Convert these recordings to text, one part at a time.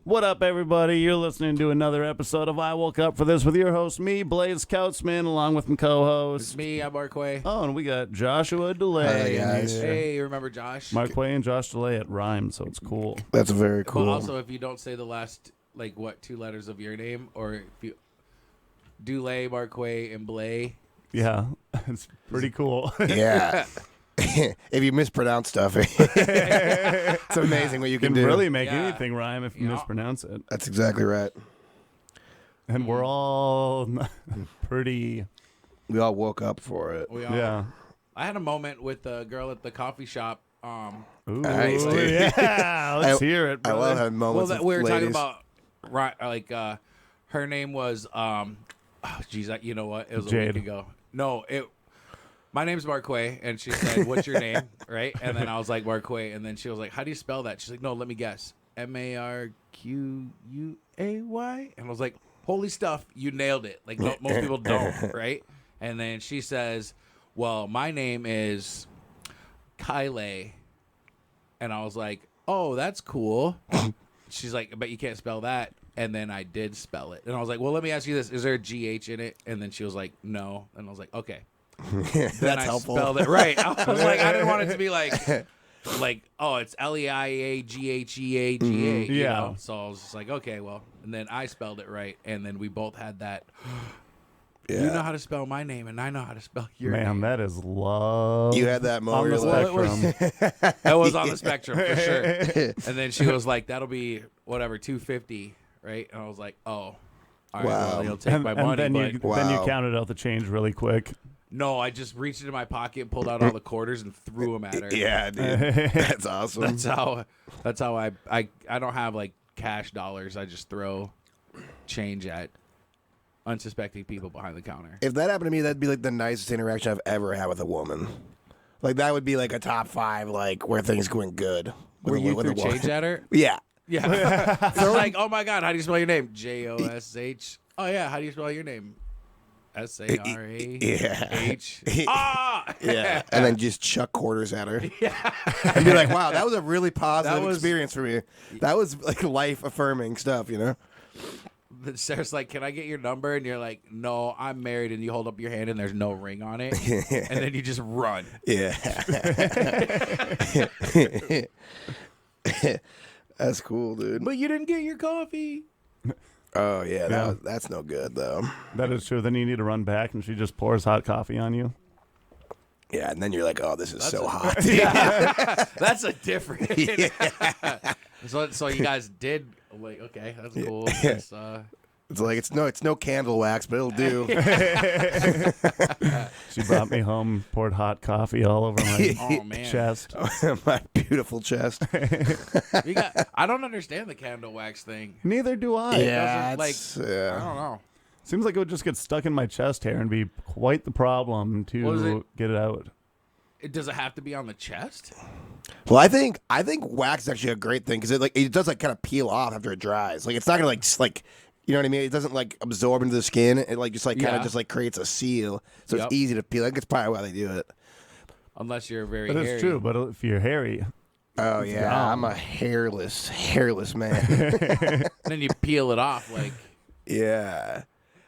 What up, everybody? You're listening to another episode of I Woke Up For This with your host, me, Blaise Kautzman, along with my co-host. It's me, I'm Marquay. Oh, and we got Joshua Dullea. Hey, guys. Hey, remember Josh? Marquay and Josh Dullea, it rhymes, so it's cool. That's very cool. But also, if you don't say the last, two letters of your name, or if you... Dullea, Marquay, and Blaise. Yeah, it's pretty cool. Yeah. If you mispronounce stuff, it's amazing what you can do. Really make anything rhyme if you mispronounce it. That's exactly right. And we're all pretty... We all woke up for it. Yeah. I had a moment with a girl at the coffee shop. Ooh, Nice, dude. yeah, let's hear it, I brother. love having moments with we were talking ladies. about, her name was, you know what? It was Jade. a week ago. No, my name's Marquay, and she said, "What's your name?" Right, and then I was like, Marquay, and then she was like, "How do you spell that?" She's like, "No, let me guess, Marquay," and I was like, "Holy stuff, you nailed it!" Like most people don't, right? And then she says, "Well, my name is Kyle," and I was like, "Oh, that's cool." She's like, "But you can't spell that." And then I did spell it, and I was like, "Well, let me ask you this: is there a GH in it?" And then she was like, "No," and I was like, "Okay." That's Then I helpful. spelled it right. I was like, I didn't want it to be like, oh, it's Leiaghegha. Yeah. You know? So I was just like, okay, well, and then I spelled it right, and then we both had that. Yeah. You know how to spell my name, and I know how to spell your Man, name. that is love. You had that moment. On the You're like, spectrum. That was on the spectrum for sure. And then she was like, "That'll be whatever, $250, right?" And I was like, "Oh, all right, Wow. well, you'll take my money." then But you Wow. counted out the change really quick. no, I just reached into my pocket, pulled out all the quarters, and threw them at her. Yeah, dude. That's awesome. That's how I don't have like cash dollars. I just throw change at unsuspecting people behind the counter. If that happened to me, that'd be like the nicest interaction I've ever had with a woman. Like that would be like a top 5, like where things going good. Were you threw with a woman. change at her? Yeah. Yeah. It's like, oh my God, how do you spell your name? Josh. Oh yeah, how do you spell your name? Sarah. Yeah. Ah. Yeah. And then just chuck quarters at her. Yeah. And be like, wow, that was a really positive experience for me. That was like life affirming stuff, you know? Sarah's like, "Can I get your number?" And you're like, "No, I'm married." And you hold up your hand and there's no ring on it. And then you just run. Yeah. That's cool, dude. But you didn't get your coffee. Oh, yeah. Yeah. That's no good, though. That is true. Then you need to run back, and she just pours hot coffee on you. Yeah, and then you're like, oh, this is so hot. That's a different. So you guys did like, okay, that's cool. It's, It's like it's no candle wax, but it'll do. She brought me home, poured hot coffee all over my oh man, chest. My beautiful chest. I don't understand the candle wax thing. Neither do I. Yeah, Like, it's, I don't know. Seems like it would just get stuck in my chest hair and be quite the problem to get it out. Does it have to be on the chest? Well, I think wax is actually a great thing because it does like kind of peel off after it dries. Like it's not gonna like you know what I mean? It doesn't like absorb into the skin. It like just like kind of just like creates a seal, so it's easy to peel. I think it's probably why they do it. Unless you're very But hairy. it's true. But if you're hairy, Oh yeah, gone. I'm a hairless man. Then you peel it off like. Yeah.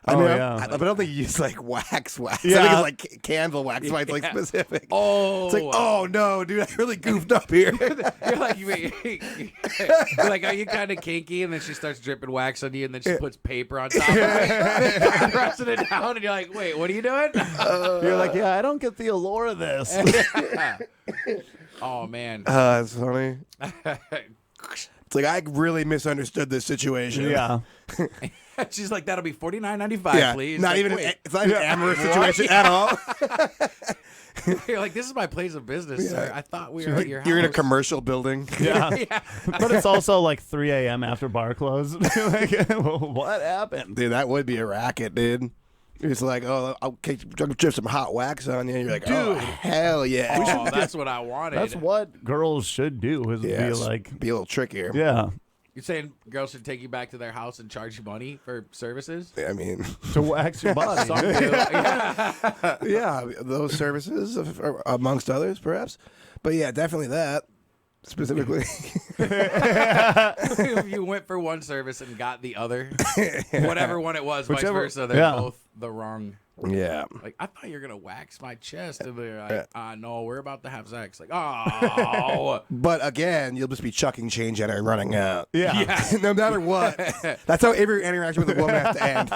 Oh, I mean, yeah. I don't think you use like wax. Yeah. I think it's like candle wax, why it's like specific. Oh, It's like, oh no, dude, I really goofed up here. You're like, you're like, are you kind of kinky? And then she starts dripping wax on you, and then she puts paper on top of it, pressing it down, and you're like, wait, what are you doing? you're like, yeah, I don't get the allure of this. Oh man. That's funny. It's like I really misunderstood this situation. Yeah. She's like, that'll be $49.95, Yeah, please. not Like, even. wait. It's not even an amorous situation at all. You're like, this is my place of business, sir. I thought we were at your house. You're in a commercial building. Yeah. But it's also like 3 a.m. after bar close. Like, what happened? Dude, that would be a racket, dude. It's like, oh, okay, drip some hot wax on you. And you're like, oh, hell yeah. Oh, that's what I wanted. That's what girls should do is Yeah, be like, be a little trickier. yeah, You're saying girls should take you back to their house and charge you money for services? I mean, to wax your body. Some do. Yeah. yeah, those services amongst others, perhaps. But yeah, definitely that. specifically. If you went for one service and got the other, whatever one it was, vice versa, they're both the wrong. Yeah. Like, I thought you were gonna wax my chest, and they're like, no, we're about to have sex. Like, oh. But again, you'll just be chucking change at her and running out. Yeah. No matter what. That's how every interaction with a woman has to end.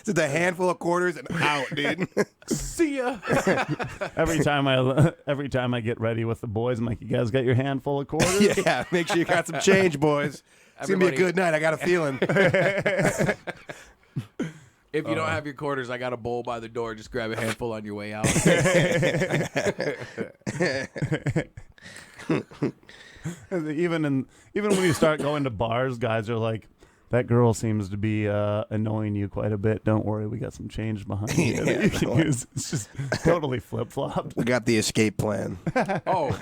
Just a handful of quarters and out, dude. See ya. Every time I get ready with the boys, I'm like, you guys got your handful of quarters? Yeah, make sure you got some change, boys. It's going to be a good night. I got a feeling. If you don't have your quarters, I got a bowl by the door. Just grab a handful on your way out. Even when you start going to bars, guys are like, that girl seems to be annoying you quite a bit. Don't worry, we got some change behind you that you can use. It's just totally flip-flopped. We got the escape plan. Oh.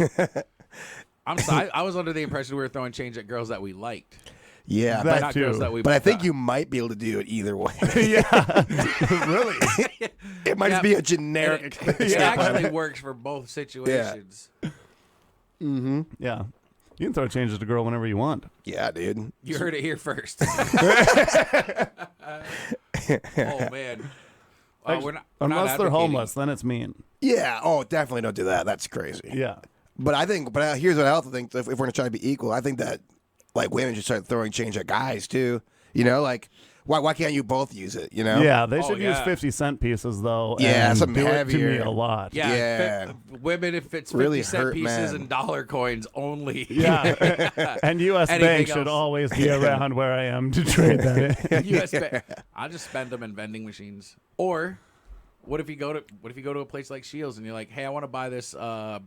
I'm sorry. I was under the impression we were throwing change at girls that we liked. Yeah, that not too. girls that we but I think you might be able to do it either way. Yeah, really. It might just be a generic. It actually works for both situations. Mm-hmm. Yeah. You can throw change at a girl whenever you want. Yeah, dude. You heard it here first. Oh, man. We're not Unless they're advocating. homeless, then it's mean. Yeah. Oh, definitely don't do that. That's crazy. Yeah. But here's what I also think. If we're gonna try to be equal, I think that like women should start throwing change at guys too. You know, like why can't you both use it? You know? Yeah, they should use 50-cent pieces though. Yeah, and something do heavier. it to me a lot. Yeah. Women, if it's 50 Really cent hurt, pieces man. and dollar coins only. Yeah. And U.S. Anything Bank should else? always be around where I am to trade that in. US Bank. I'll just spend them in vending machines. Or what if you go to a place like Shields and you're like, hey, I want to buy this bow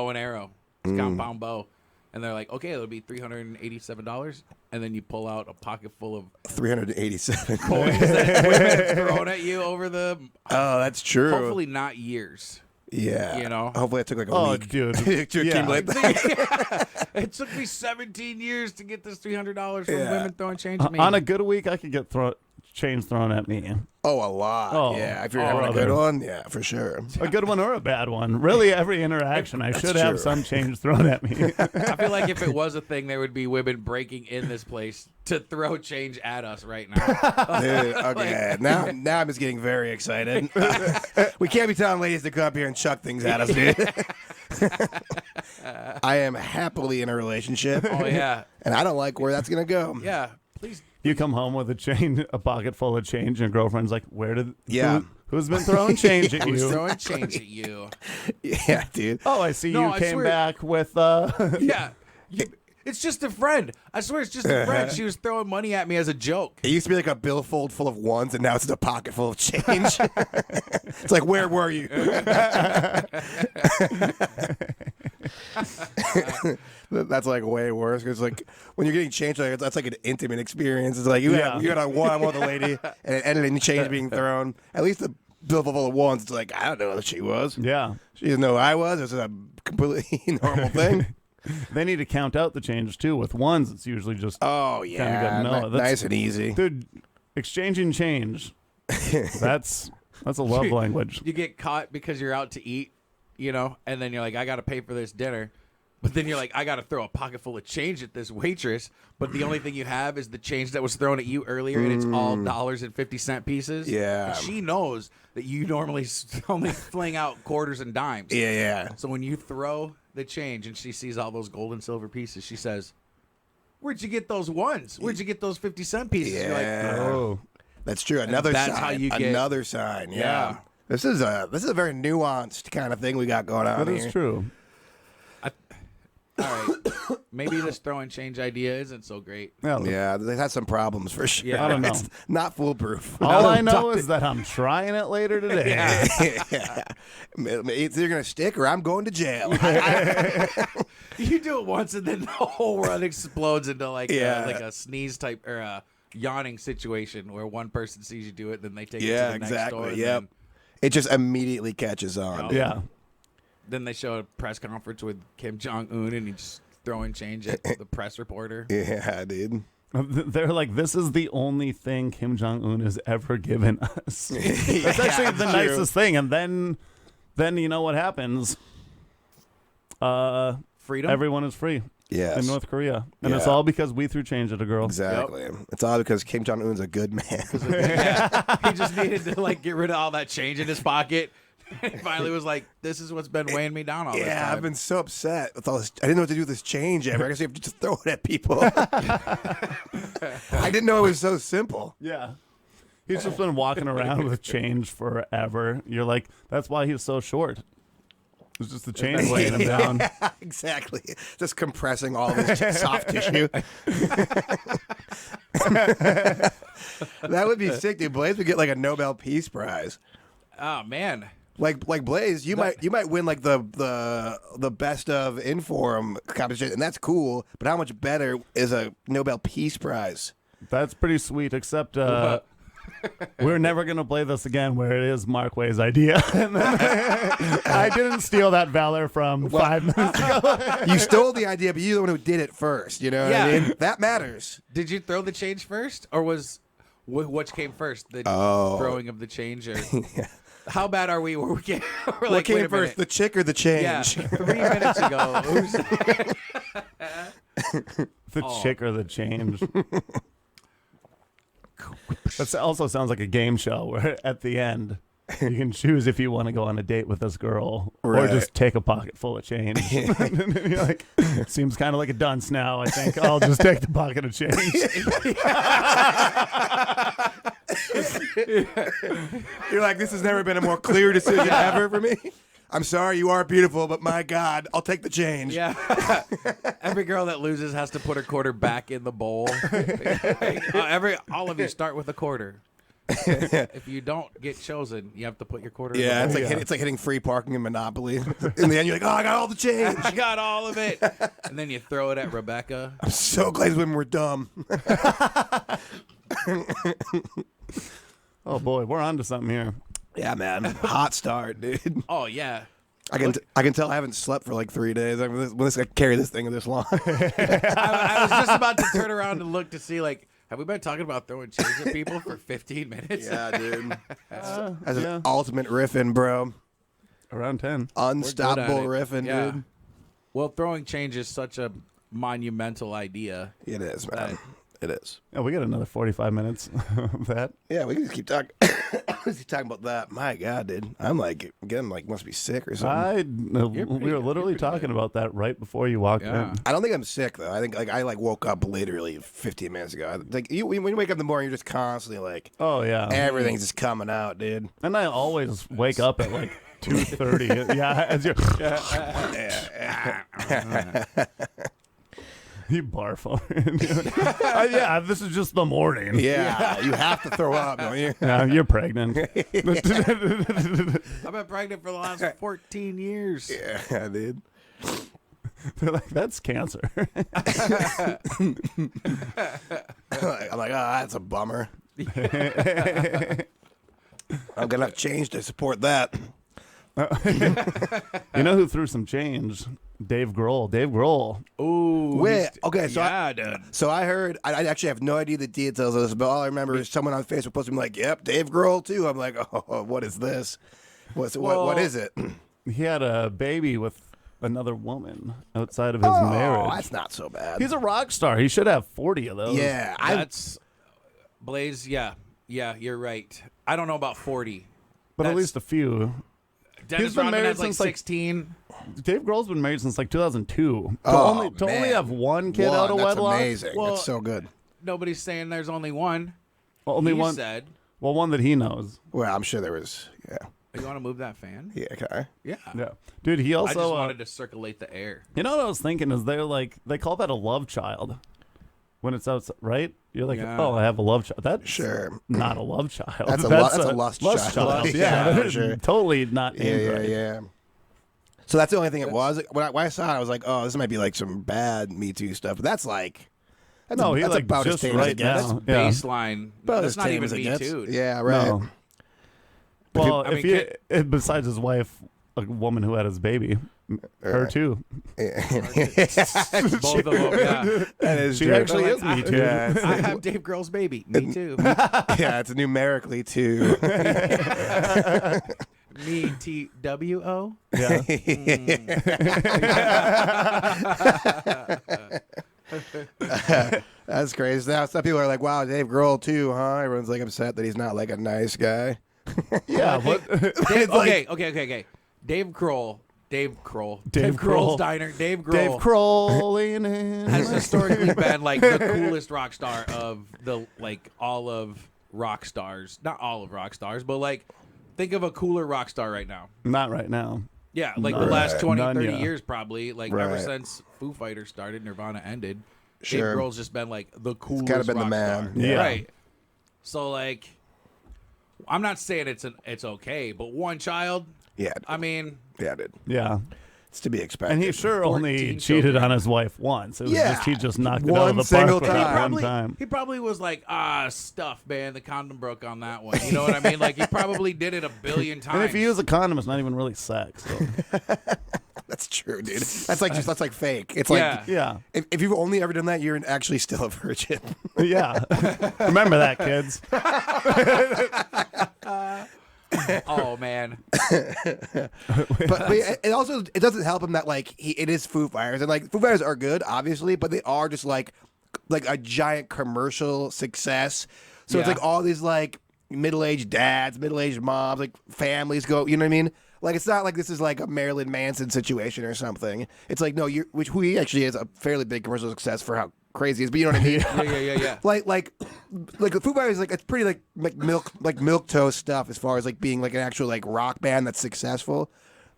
and arrow, this compound bow. And they're like, okay, it'll be $387. And then you pull out a pocket full of 387 coins that women have thrown at you over the Oh, that's true. hopefully not years. Yeah. You know? Hopefully it took like a Oh, week. dude. to Yeah. accumulate that. It took me 17 years to get this $300 from Yeah. women throwing change at me. On a good week, I could get change thrown at me. Oh, a lot. Oh. Yeah. If you're Oh, having a brother. good one, yeah, for sure. A good one or a bad one. Really, every interaction, I should have true. some change thrown at me. I feel like if it was a thing, there would be women breaking in this place to throw change at us right now. Dude, okay. Now I'm just getting very excited. We can't be telling ladies to come up here and chuck things at us, dude. I am happily in a relationship. Oh, yeah. And I don't like where that's going to go. Yeah. Please. You come home with a pocket full of change, and your girlfriend's like, Yeah. who's been throwing change at Who's you? throwing change at you? Yeah, dude. Oh, I see No, you I came swear- back with Yeah. It's just a friend. I swear it's just a friend. She was throwing money at me as a joke. It used to be like a billfold full of ones, and now it's just a pocket full of change. It's like, where were you? That's like way worse because like when you're getting change, like that's like an intimate experience. It's like you had a one-on-one with a lady, and it ended in change being thrown. At least the billfold full of ones, it's like I don't know who she was. Yeah. She didn't know who I was. It was a completely normal thing. They need to count out the change too. With ones, it's usually just Oh yeah, gotta know. That's- nice and easy. dude, exchanging change. That's a love language. You get caught because you're out to eat, you know, and then you're like, I got to pay for this dinner. But then you're like, I got to throw a pocket full of change at this waitress. But the only thing you have is the change that was thrown at you earlier, and it's all dollars and 50-cent pieces. Yeah. And she knows that you normally only fling out quarters and dimes. Yeah. So when you throw the change and she sees all those gold and silver pieces, she says, where'd you get those ones? Where'd you get those 50-cent pieces? You're like, Yeah. Oh, That's true. Another that's sign. how you get- Another sign. Yeah. Yeah. This is a very nuanced kind of thing we got going on that here. is true. all right, maybe this throwing change idea isn't so great. Well, Yeah, they had some problems for sure. Yeah. I don't know. It's not foolproof. All I know is that I'm trying it later today. Yeah. It's either going to stick or I'm going to jail. You do it once and then the whole run explodes into like a sneeze type or a yawning situation where one person sees you do it, then they take it to the next door. And Yep. It just immediately catches on. Yeah. Then they show a press conference with Kim Jong-un and he's just throwing change at the press reporter. Yeah, dude. They're like, this is the only thing Kim Jong-un has ever given us. That's actually the nicest thing. And then you know what happens? From freedom. Everyone is free Yes. in North Korea. And it's all because we threw change at a girl. Exactly. It's all because Kim Jong-un's a good man. He just needed to like get rid of all that change in his pocket. He finally was like, "This is what's been weighing me down all this time." Yeah, I've been so upset with all this. I didn't know what to do with this change ever. I guess you have to just throw it at people. I didn't know it was so simple. Yeah. He's just been walking around with change forever. You're like, that's why he's so short. It's just the change weighing him down. Yeah, exactly. Just compressing all this soft tissue. That would be sick, dude. Blaise would get like a Nobel Peace Prize. Oh man. Like Blaise, you might win like the best of Inforum competition, and that's cool. But how much better is a Nobel Peace Prize? That's pretty sweet, except we're never going to play this again where it is Mark Way's idea. I didn't steal that valor from 5 minutes ago. You stole the idea, but you're the one who did it first. You know what I mean? That matters. Did you throw the change first, or was which came first? The throwing of the change, or how bad are we? We're like, what came first, the chick or the change? Yeah, 3 minutes ago. The chick or the change. That also sounds like a game show where at the end you can choose if you want to go on a date with this girl or just take a pocket full of change. And you're like, seems kind of like a dunce now. I think I'll just take the pocket of change. You're like, this has never been a more clear decision ever for me. I'm sorry, you are beautiful, but my God, I'll take the change. Yeah. Every girl that loses has to put her quarter back in the bowl. All of you start with a quarter. If you don't get chosen, you have to put your quarter in the bowl. It's like hitting free parking in Monopoly. In the end, you're like, oh, I got all the change. I got all of it. And then you throw it at Rebecca. I'm so glad women were dumb. Oh, boy, we're on to something here. Yeah, man. Hot start, dude. Oh, yeah. I can tell I haven't slept for like 3 days. I carry this thing this long. I was just about to turn around and look to see, like, have we been talking about throwing change at people for 15 minutes? Yeah, dude. That's an ultimate riffing, bro. Around 10. Unstoppable riffing, yeah. dude. Well, throwing change is such a monumental idea. It is, man. It is. Yeah, we got another 45 minutes of that. Yeah, we can just keep talking. Keep talking about that. My God, dude. I'm like, again, like, must be sick or something. We were literally talking about that right before you walked in. I don't think I'm sick though. I think like I woke up literally 15 minutes ago. Like when you wake up in the morning, you're just constantly like, oh yeah, everything's just coming out, dude. And I always wake up at like 2:30. Yeah, as you're. You barf on it. Yeah, this is just the morning. Yeah, you have to throw up, don't you? Yeah, you're pregnant. I've been pregnant for the last 14 years. Yeah, dude. They're like, that's cancer. I'm like, oh, that's a bummer. I'm going to change to support that. You know who threw some change? Dave Grohl. Dave Grohl. Ooh. Wait, okay, so dude. So I heard, I actually have no idea the details of this, but all I remember is someone on Facebook posting like, yep, Dave Grohl too. I'm like, oh, what is this? What is it? He had a baby with another woman outside of his marriage. Oh, that's not so bad. He's a rock star. He should have 40 of those. Yeah. That's Blaise, yeah. Yeah, you're right. I don't know about 40. But at least a few. Dennis Rodman has like 16. Dave Grohl's been married since like 2002. To Oh, only have one kid out of wedlock. That's amazing. Well, that's so good. Nobody's saying there's only one. Only He one. said. Well, one that he knows. Well, I'm sure there was. Yeah. You want to move that fan? Yeah. Okay. Yeah. Yeah, dude. He also. I just wanted to circulate the air. You know what I was thinking is they call that a love child when it's outside, right? You're like, oh, I have a love child. That's Sure. not a love child. That's a lust child. Yeah, sure. Totally not. Yeah. So that's the only thing it was. When I saw it, I was like, oh, this might be like some bad Me Too stuff. But that's like, that's about as tame as it gets. now. Baseline. About That's as not tame even as it Me gets. Too. Yeah, right. No. Well, I mean, besides his wife, a woman who had his baby, her too. Both of them, yeah. That is She true. actually is Me Too. Yeah, I have Dave Grohl's baby. Me too. yeah, it's numerically too. Me TWO. Yeah. That's crazy. Now some people are like, "Wow, Dave Grohl too, huh?" Everyone's like upset that he's not like a nice guy. Yeah. What? Okay. Dave Grohl. Dave Grohl's Diner. Dave Grohl. Dave Grohl leaning in. has historically been like the coolest rock star of all of rock stars. Not all of rock stars, but like think of a cooler rock star right now. Not right now. Yeah, like the last 20, None, 30 yeah. years probably. Like ever since Foo Fighters started, Nirvana ended. Sure. Dave Grohl's just been like the coolest gotta been the rock man. star. Yeah. Right. So like I'm not saying it's okay, but one child, Yeah. I mean, Yeah, dude. Yeah. It's to be expected. And he sure only 14 cheated children. on his wife once. It was Yeah. just he just knocked it One out of the single park with time. that one time. He probably was like, stuff, man. The condom broke on that one. You know what I mean? Like, he probably did it a billion times. And if you use a condom, it's not even really sex. So. That's true, dude. That's like fake. It's like Yeah. if you've only ever done that, you're actually still a virgin. Yeah. Remember that, kids. Oh, man. but it also it doesn't help him that like it is Foo Fighters, and like Foo Fighters are good, obviously, but they are just like a giant commercial success. So it's Yeah. like all these like middle-aged dads, middle-aged moms, like families go. You know what I mean? Like it's not like this is like a Marilyn Manson situation or something. It's like no, who he actually is a fairly big commercial success for how crazy he is. But you know what I mean? Yeah. Like the Foo Fighters, like it's pretty like milk toast stuff as far as like being like an actual like rock band that's successful.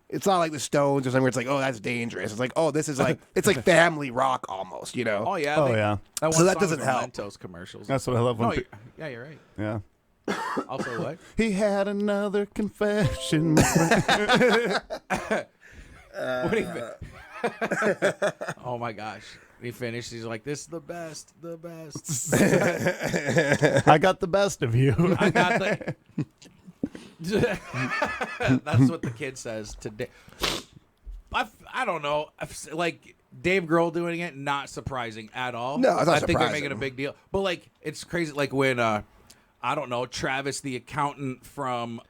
It's not like the Stones or something where it's like, oh, that's dangerous. It's like, oh, this is like it's like family rock almost, you know? Oh, yeah. Oh, yeah. That So one that song doesn't from help. Mentos commercials. That's what I love when No, yeah, you're right. yeah. Also, what? He had another confession. My friend. What do you Oh, my gosh. He finished. He's like, this is the best. I got the best of you. I got the... That's what the kid says today. I don't know. Like Dave Grohl doing it, not surprising at all. No, it's not I think they're surprising. making a big deal. But like, it's crazy. Like when I don't know, Travis, the accountant from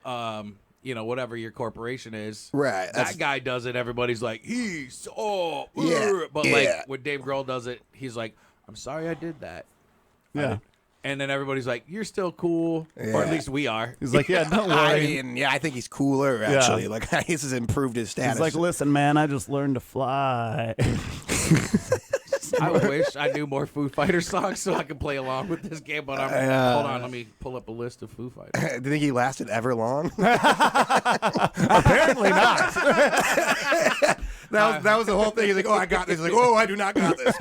whatever your corporation is, Right, That guy does it. Everybody's like, Yeah, but yeah. like when Dave Grohl does it, he's like, I'm sorry I did that. Yeah. And then everybody's like, you're still cool, or Yeah. at least we are. He's like, yeah, don't I worry. mean, yeah, I think he's cooler actually. Like this has improved his status. He's like, listen, man, I just learned to fly. I wish I knew more Foo Fighters songs so I could play along with this game. But hold on, let me pull up a list of Foo Fighters. do you think he lasted ever long? Apparently not. That was the whole thing. He's like, oh, I got this. He's like, oh, I do not got this.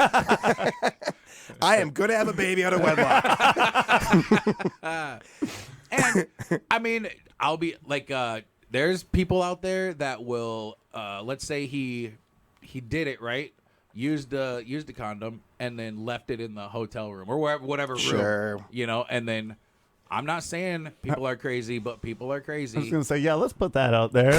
I am going to have a baby out of wedlock. And I mean, I'll be like, there's people out there that will, let's say he did it right, used the condom, and then left it in the hotel room or whatever Sure. room, and then. I'm not saying people are crazy, but people are I was crazy. going to say, yeah, let's put that out there.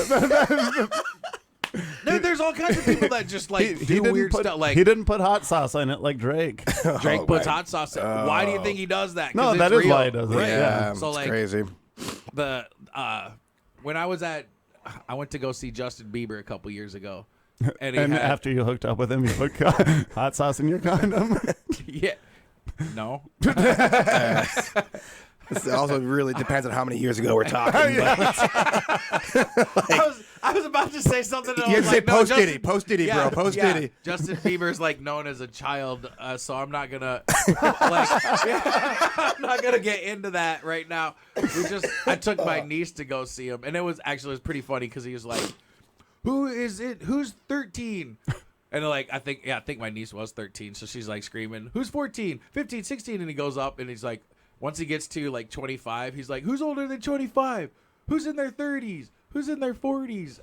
There's all kinds of people that just like do didn't weird put, stuff. Like he didn't put hot sauce in it like Drake. Drake puts hot sauce in. Why do you think he does that? 'Cause No, it's that is real. why he does it. Right. Yeah. So it's like crazy. the when I went to go see Justin Bieber a couple years ago, and, And after you hooked up with him, you put hot sauce in your condom. yeah, no, It also really depends on how many years ago we're talking. I was about to say something. You had to say post Diddy, bro, post yeah. Diddy. Justin Bieber's like known as a child, so I'm not gonna I'm not gonna get into that right now. I took my niece to go see him, and it was pretty funny because he was like, "Who is it? Who's 13?" And like I think my niece was 13, so she's like screaming, "Who's 14, 15, 16?" And he goes up and he's like, once he gets to like 25, he's like, "Who's older than 25? Who's in their 30s? Who's in their 40s?"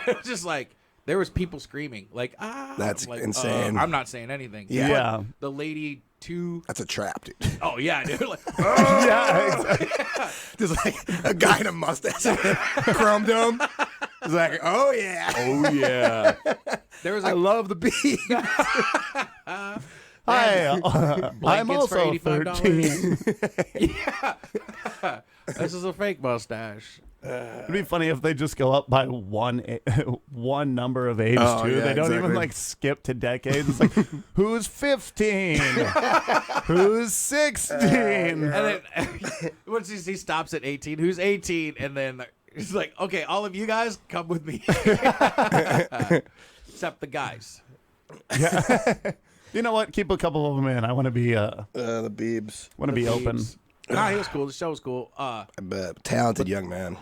It's just like there was people screaming like, That's like, insane. I'm not saying anything. Yeah. But the lady too. That's a trap, dude. Oh yeah, dude. Like, Yeah, exactly. Just like a guy in a mustache and a chrome dome. He's like, oh yeah, Oh, yeah. there was I a love the beat. Hi, I'm blankets for also $85. 13. Yeah. This is a fake mustache. It'd be funny if they just go up by one number of age too. Yeah, they don't even like skip to decades. It's like who's 15, who's 16, and then once he stops at 18, who's 18, and then he's like, okay, all of you guys come with me, except the guys. Yeah. You know what? Keep a couple of them in. I want to be the Beebs. Want to be open. Nah, he was cool. The show was cool. I bet. Talented young man.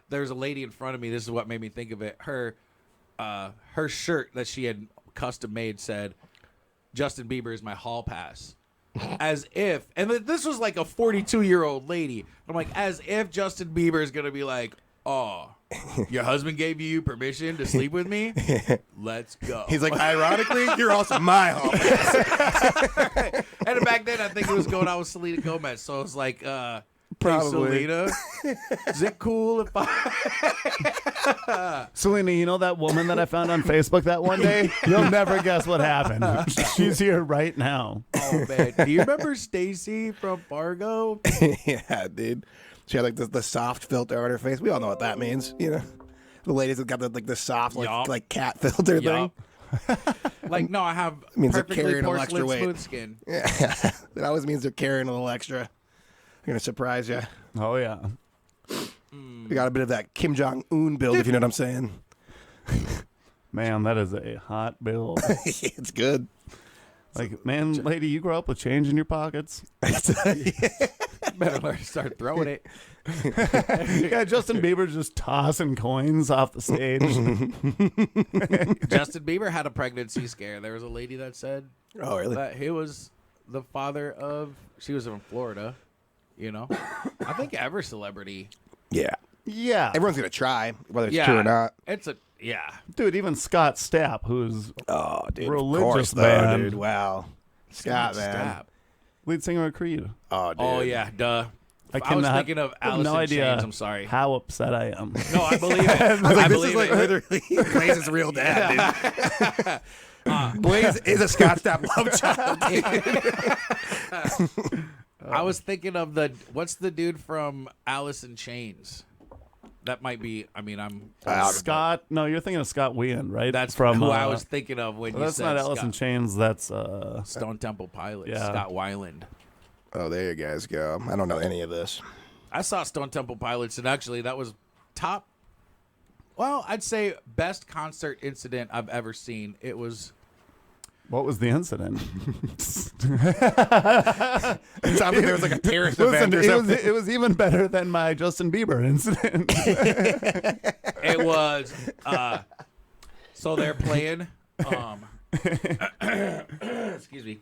There's a lady in front of me. This is what made me think of it. Her shirt that she had custom made said, "Justin Bieber is my hall pass." As if, and this was like a 42-year-old lady. I'm like, as if Justin Bieber is gonna be like, "Oh, your husband gave you permission to sleep with me? Let's go." He's like, ironically, you're also my hall pass. And back then, I think it was going out with Selena Gomez. So it was like, Probably. "Hey, Selena, is it cool if I?" Selena, you know that woman that I found on Facebook that one day? You'll never guess what happened. She's here right now. Oh man, do you remember Stacy from Fargo? Yeah, dude. She had like the soft filter on her face. We all know what that means, you know. The ladies that got the soft like cat filter thing. Like, no, I have Means they're perfectly carrying a little extra porcelain weight. smooth skin. Yeah, it always means they're carrying a little extra. I'm gonna surprise you. Oh yeah. We got a bit of that Kim Jong-un build, if you know what I'm saying. Man, that is a hot build. It's good. Like, man, lady, you grow up with change in your pockets. Better learn to start throwing it. Yeah, Justin Bieber's just tossing coins off the stage. Justin Bieber had a pregnancy scare. There was a lady that said Oh, really? that he was the father of. She was from Florida. You know, I think every celebrity. Yeah. Yeah. Everyone's gonna try, whether it's true or not. It's a yeah. Dude, even Scott Stapp, who's Oh, dude. Religious of course, band. dude. Wow. Scott, man. Stab. lead singer of Creed. Oh, dude. Oh yeah, duh. I was thinking of I have Alice no in idea Chains. I'm sorry. how upset I am. No, I believe it. I was like, I this believe is like it. literally Blaise's real dad, dude. Blaise is a Scott Stapp love child. I was thinking of what's the dude from Alice in Chains? That might be. I mean, I'm Scott. No, you're thinking of Scott Whelan, right? That's from who I was thinking of when you that's said not Alice in Scott. Chains. That's Stone Temple Pilots. Yeah. Scott Weiland. Oh, there you guys go. I don't know any of this. I saw Stone Temple Pilots, and actually, that was top. Well, I'd say best concert incident I've ever seen. It was. what was the incident? It sounds like there was like a terrorist event or something. It was even better than my Justin Bieber incident. It was. So they're playing. Excuse me.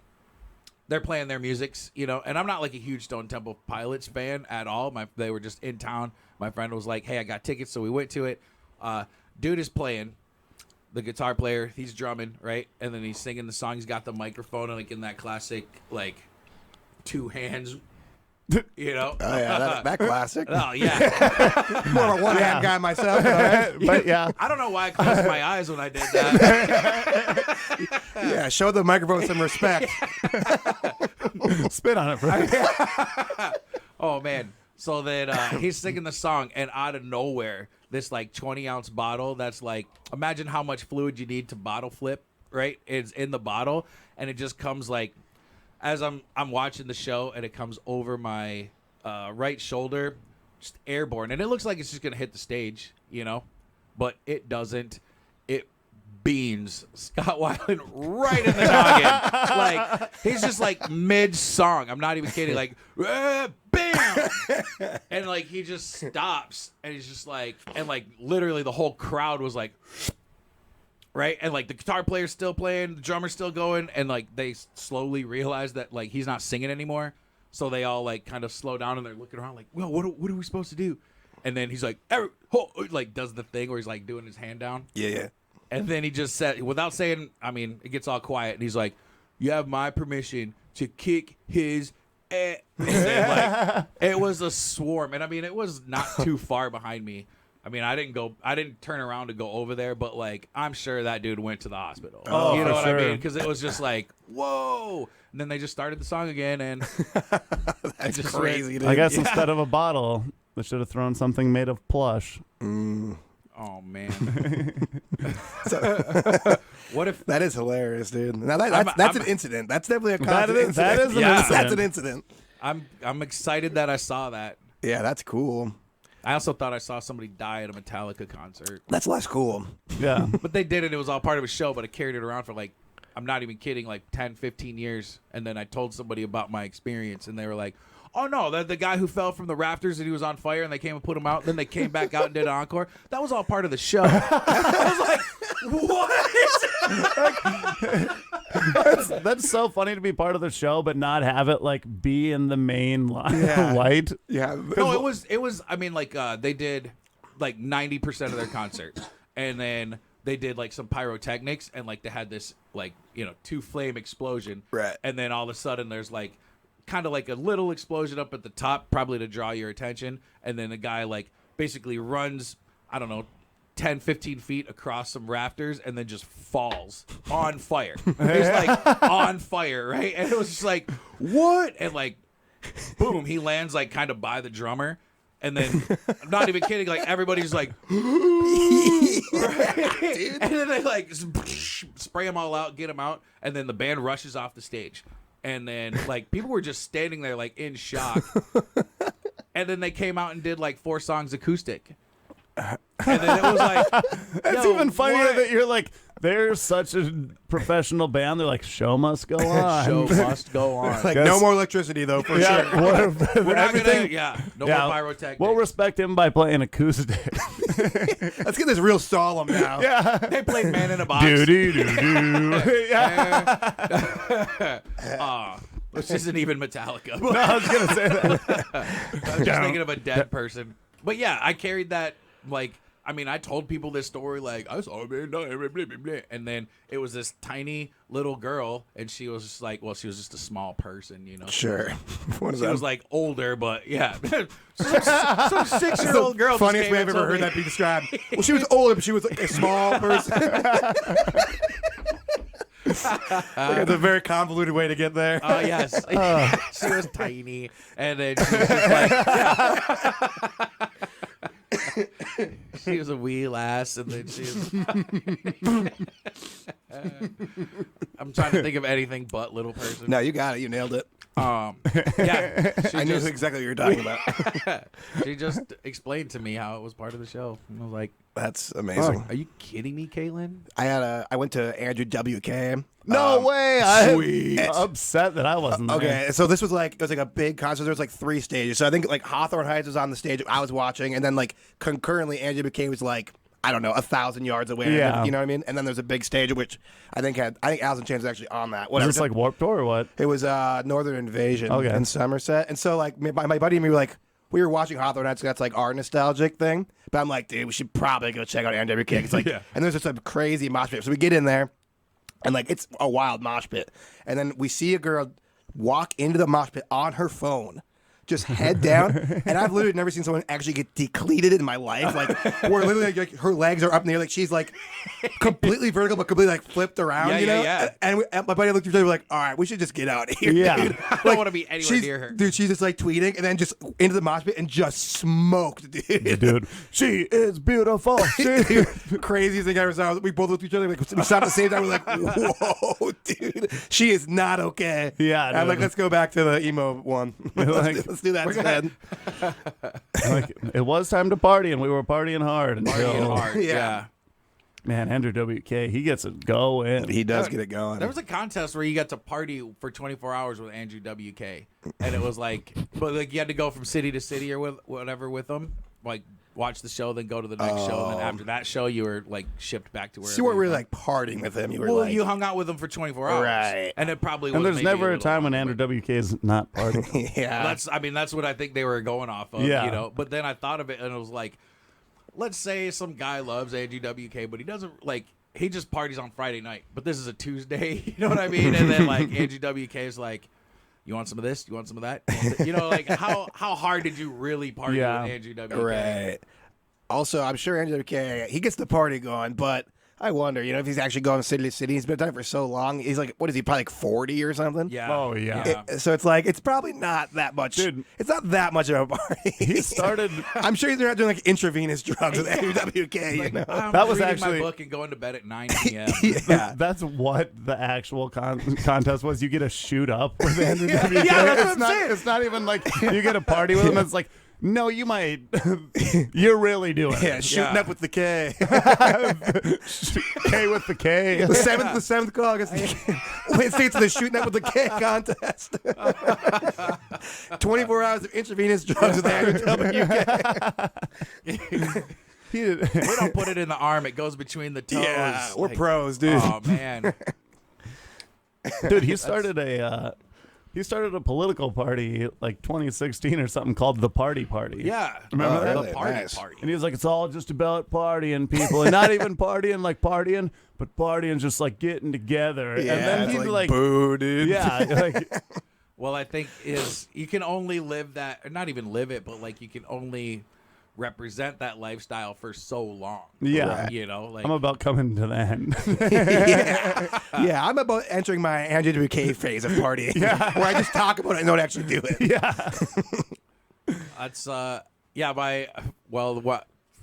They're playing their musics, you know, and I'm not like a huge Stone Temple Pilots fan at all. They were just in town. My friend was like, "Hey, I got tickets," so we went to it. Dude is playing, the guitar player. He's drumming, right, and then he's singing the song. He's got the microphone, and like in that classic, like two hands, you know. Oh, yeah, that classic. Oh yeah. More of a one-hand guy myself. All right? But yeah, I don't know why I closed my eyes when I did that. Yeah, show the microphone some respect. spit on it for Oh man. So then he's singing the song, and out of nowhere, this like 20-ounce bottle that's like, imagine how much fluid you need to bottle flip, right? It's in the bottle, and it just comes like, as I'm watching the show, and it comes over my right shoulder, just airborne, and it looks like it's just gonna hit the stage, you know, but it doesn't. It beans Scott Weiland right in the noggin. Like he's just like mid song. I'm not even kidding. Like bam, and like he just stops, and he's just like, and like literally the whole crowd was like, right, and like the guitar player's still playing, the drummer's still going, and like they slowly realize that like he's not singing anymore, so they all like kind of slow down and they're looking around like, well, what are we supposed to do? And then he's like, like does the thing where he's like doing his hand down. Yeah. And then he just said, without saying, I mean, it gets all quiet, and he's like, "You have my permission to kick his ass." And like, it was a swarm, and I mean, it was not too far behind me. I mean, I didn't turn around to go over there, but like, I'm sure that dude went to the hospital. Oh, you know for what sure. I mean? Because it was just like, whoa. And then they just started the song again, and That's just crazy, dude. I guess instead of a bottle, They should have thrown something made of plush. Oh man. What if that is hilarious, dude? Now that's an incident. That's definitely a incident. That is an incident. That's an incident. I'm excited that I saw that. Yeah, that's cool. I also thought I saw somebody die at a Metallica concert. That's less cool. Yeah. But they did it. It was all part of a show, but I carried it around for like, I'm not even kidding, like 10, 15 years. And then I told somebody about my experience, and they were like, oh, no, the guy who fell from the rafters and he was on fire, and they came and put him out. Then they came back out and did an encore. That was all part of the show. I was like, what? That's so funny to be part of the show, but not have it like be in the main light. Yeah. No, it was. I mean, like they did like 90% of their concert, and then they did like some pyrotechnics, and like they had this like 2-flame explosion, right? And then all of a sudden there's like kind of like a little explosion up at the top, probably to draw your attention, and then the guy like basically runs, I don't know, 10, 15 feet across some rafters and then just falls on fire. He's like on fire, right? And it was just like, what? And like, boom, he lands like kind of by the drummer. And then, I'm not even kidding, like everybody's like, right? And then they like spray them all out, get them out. And then the band rushes off the stage. And then like people were just standing there like in shock. And then they came out and did like 4 songs acoustic. And then it was like, that's even funnier that you're like, they're such a professional band. They're like, show must go on. Show must go on. Like, no more electricity though, for sure. We're not gonna, no more pyrotechnics. We'll respect him by playing acoustic. Let's get this real solemn now. Yeah, they played Man in a Box. Which isn't even Metallica. No, I was gonna say that. I was just thinking of a dead person. But yeah, I carried that. Like, I mean, I told people this story, like, I saw a man die, blah, blah, blah. And then it was this tiny little girl, and she was just like, well, she was just a small person, Sure. She was like older, but yeah. some 6-year-old girl. Funniest way I've ever heard that be described. Well, she was older, but she was like a small person. It's a very convoluted way to get there. Oh, yes. She was tiny. And then she was just like, yeah. She was a wee lass, and then she was... I'm trying to think of anything but little person. No, you got it. You nailed it. Yeah. I knew exactly what you were talking about. She just explained to me how it was part of the show. And I was like, that's amazing. Are you kidding me, Caitlin? I went to Andrew W.K. No way! I'm Sweet. upset that I wasn't there. Okay, so this was like a big concert. There was like 3 stages. So I think like Hawthorne Heights was on the stage I was watching, and then like concurrently Andrew W.K. was like, I don't know, 1,000 yards away. Yeah. You know what I mean? And then there's a big stage which I think Alice in Chains was actually on that. Whatever. Was this like Warped Tour or what? It was Northern Invasion Okay. in Somerset. And so like my buddy and me were like, we were watching Hawthorne Heights, so that's like our nostalgic thing. But I'm like, dude, we should probably go check out Andrew W.K. It's like, Yeah. And there's just a crazy mosh pit. So we get in there. And, like, it's a wild mosh pit. And then we see a girl walk into the mosh pit on her phone, just head down. And I've literally never seen someone actually get decleated in my life. Like, where literally, like her legs are up in the air. Like, she's, like, completely vertical, but completely, like, flipped around, you know? Yeah. And my buddy looked at each other, like, all right, we should just get out of here, Yeah. dude. I don't want to be anywhere near her. Dude, she's just, like, tweeting and then just into the mosh pit and just smoked, dude. Dude, she is beautiful. Dude, craziest thing I ever saw. We both looked at each other, like, we stopped at the same time. We're like, whoa, dude. She is not okay. Yeah, And I'm like, let's go back to the emo one. Let's do that instead. Like, it was time to party, and we were partying hard. Partying hard, yeah. Man, Andrew W.K., he gets it going. He does get it going. There was a contest where you got to party for 24 hours with Andrew W.K. And it was like, but like you had to go from city to city or whatever with them. Like, watch the show, then go to the next show. And then after that show, you were like shipped back to where So you weren't really like partying with him. You were like, you hung out with him for 24 hours. Right. And it probably was. And there's maybe never a little time when longer, Andrew but- W.K. is not partying. yeah. That's what I think they were going off of, Yeah. you know. But then I thought of it, and it was like, let's say some guy loves Andrew W.K., but he doesn't like. He just parties on Friday night, but this is a Tuesday. You know what I mean? And then like Andrew W.K. is like, you want some of this? You want some of that? You know, like how hard did you really party with Andrew W.K.? Right. Also, I'm sure Andrew W.K., he gets the party going, but I wonder, if he's actually going city to city. He's been done it for so long. He's like, what is he, probably like 40 or something? Yeah. Oh, yeah. So it's like, it's probably not that much. Dude. It's not that much of a party. He started. I'm sure he's not doing like intravenous drugs with Andrew W.K. Like, I'm That was reading actually- my book and going to bed at 9 p.m. Yeah. That's what the actual contest was. You get to shoot up with Andrew W.K. Yeah, that's what it's I'm not. saying. It's not even like you get a party with him. It's like, no, you might. You're really doing Yeah, it. shooting up with the K. K with the K. The seventh caucus. Wayne State's the shooting up with the K contest. 24 hours of intravenous drugs with Andrew W.K. He did- We don't put it in the arm; it goes between the toes. Yeah, we're Like, pros, dude. Oh man, Dude, he started a political party like 2016 or something called the Party Party. yeah. Remember that? The party Nice. party. And he was like, it's all just about partying, people, and not even partying like partying, but partying just like getting together. Yeah, and then it's he'd like, like, boo, dude. yeah, like, Well, I think you can only live that, or not even live it, but like you can only represent that lifestyle for so long. Yeah. Like, I'm about coming to the end. Yeah, I'm about entering my Andrew W.K. phase of partying, where I just talk about it and don't actually do it. Yeah. That's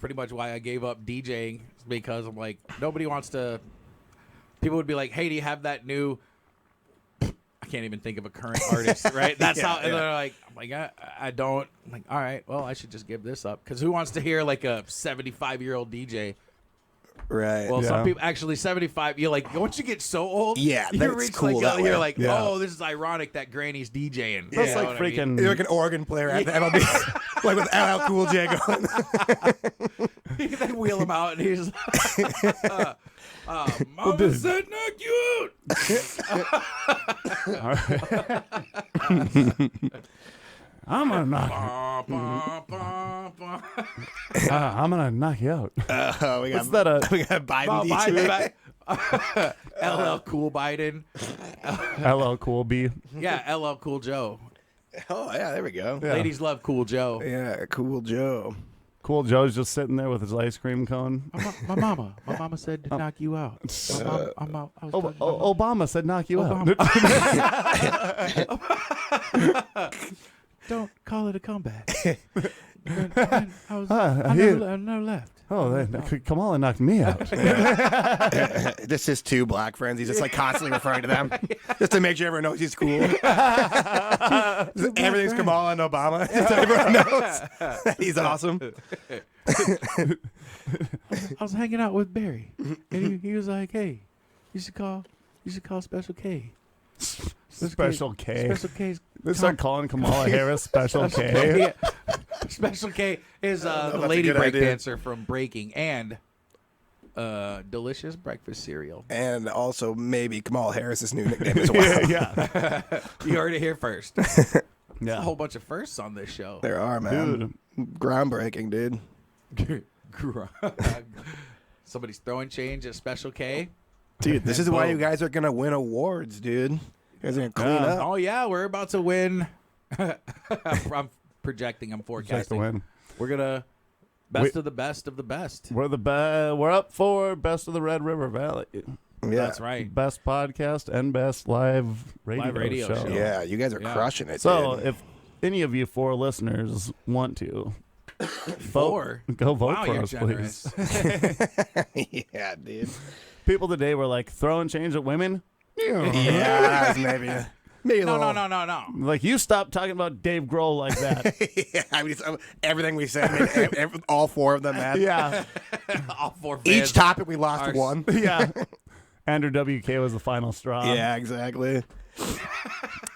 pretty much why I gave up DJing, is because I'm like, nobody wants to. People would be like, hey, do you have that new? I can't even think of a current artist, right? That's how. And they're like, I'm like, I don't. I'm like, all right, well, I should just give this up, because who wants to hear like a 75-year-old DJ? Right. Well, Yeah. some people actually 75. You're like, once you get so old, Yeah, you that's reach cool that you're way. like, Yeah. oh, this is ironic that Granny's DJing. That's You know like what I mean? freaking. You're like an organ player at the MLB, like with LL Cool J going. They wheel him out, and he's like, Mama dude. said knock you I'm gonna knock. out. Bah, bah, bah, bah. I'm gonna knock you out. We got What's that? we got Biden. Oh, DJ. Biden, LL Cool Biden. LL Cool B. Yeah, LL Cool Joe. Oh yeah, there we go. Yeah. Ladies love Cool Joe. Yeah, Cool Joe. Cool Joe's just sitting there with his ice cream cone. My mama said to knock you out. I was talking about Obama said knock you out. don't call it a comeback. I never left. Oh, Kamala knocked me out. This is two black friends. He's just like constantly referring to them, just to make sure everyone knows he's cool. Everything's Kamala and Obama, so everyone knows that he's awesome. I was hanging out with Barry, and he was like, "Hey, you should call Special K." Special K. Special K's. They start calling Kamala Harris Special K. Yeah. Special K is the that's a lady good break idea. dancer from Breaking and delicious breakfast cereal. And also maybe Kamala Harris's new nickname as well. Yeah. You heard it here first. A Yeah. whole bunch of firsts on this show. There are, man. Groundbreaking, dude. Somebody's throwing change at Special K. Dude, this is why Boom. you guys are gonna win awards, dude. You guys are gonna clean up. Oh yeah, we're about to win. I'm projecting. I'm Check the forecasting. win. We're gonna best of the best of the best. We're We're up for best of the Red River Valley. Yeah. That's right. Best podcast and best live radio, show. Yeah, you guys are Yeah. crushing it. So dude. if any of you 4 listeners want to Four. go vote Wow, for you're us, generous. please. yeah, dude. People today were like throwing change at women. Yeah, maybe a No. Like, you stop talking about Dave Grohl like that. Yeah, I mean, everything we said, made all 4 of them mad. Yeah. All 4 fans. Each topic we lost are- one. Yeah. Andrew W.K. was the final straw. Yeah, exactly.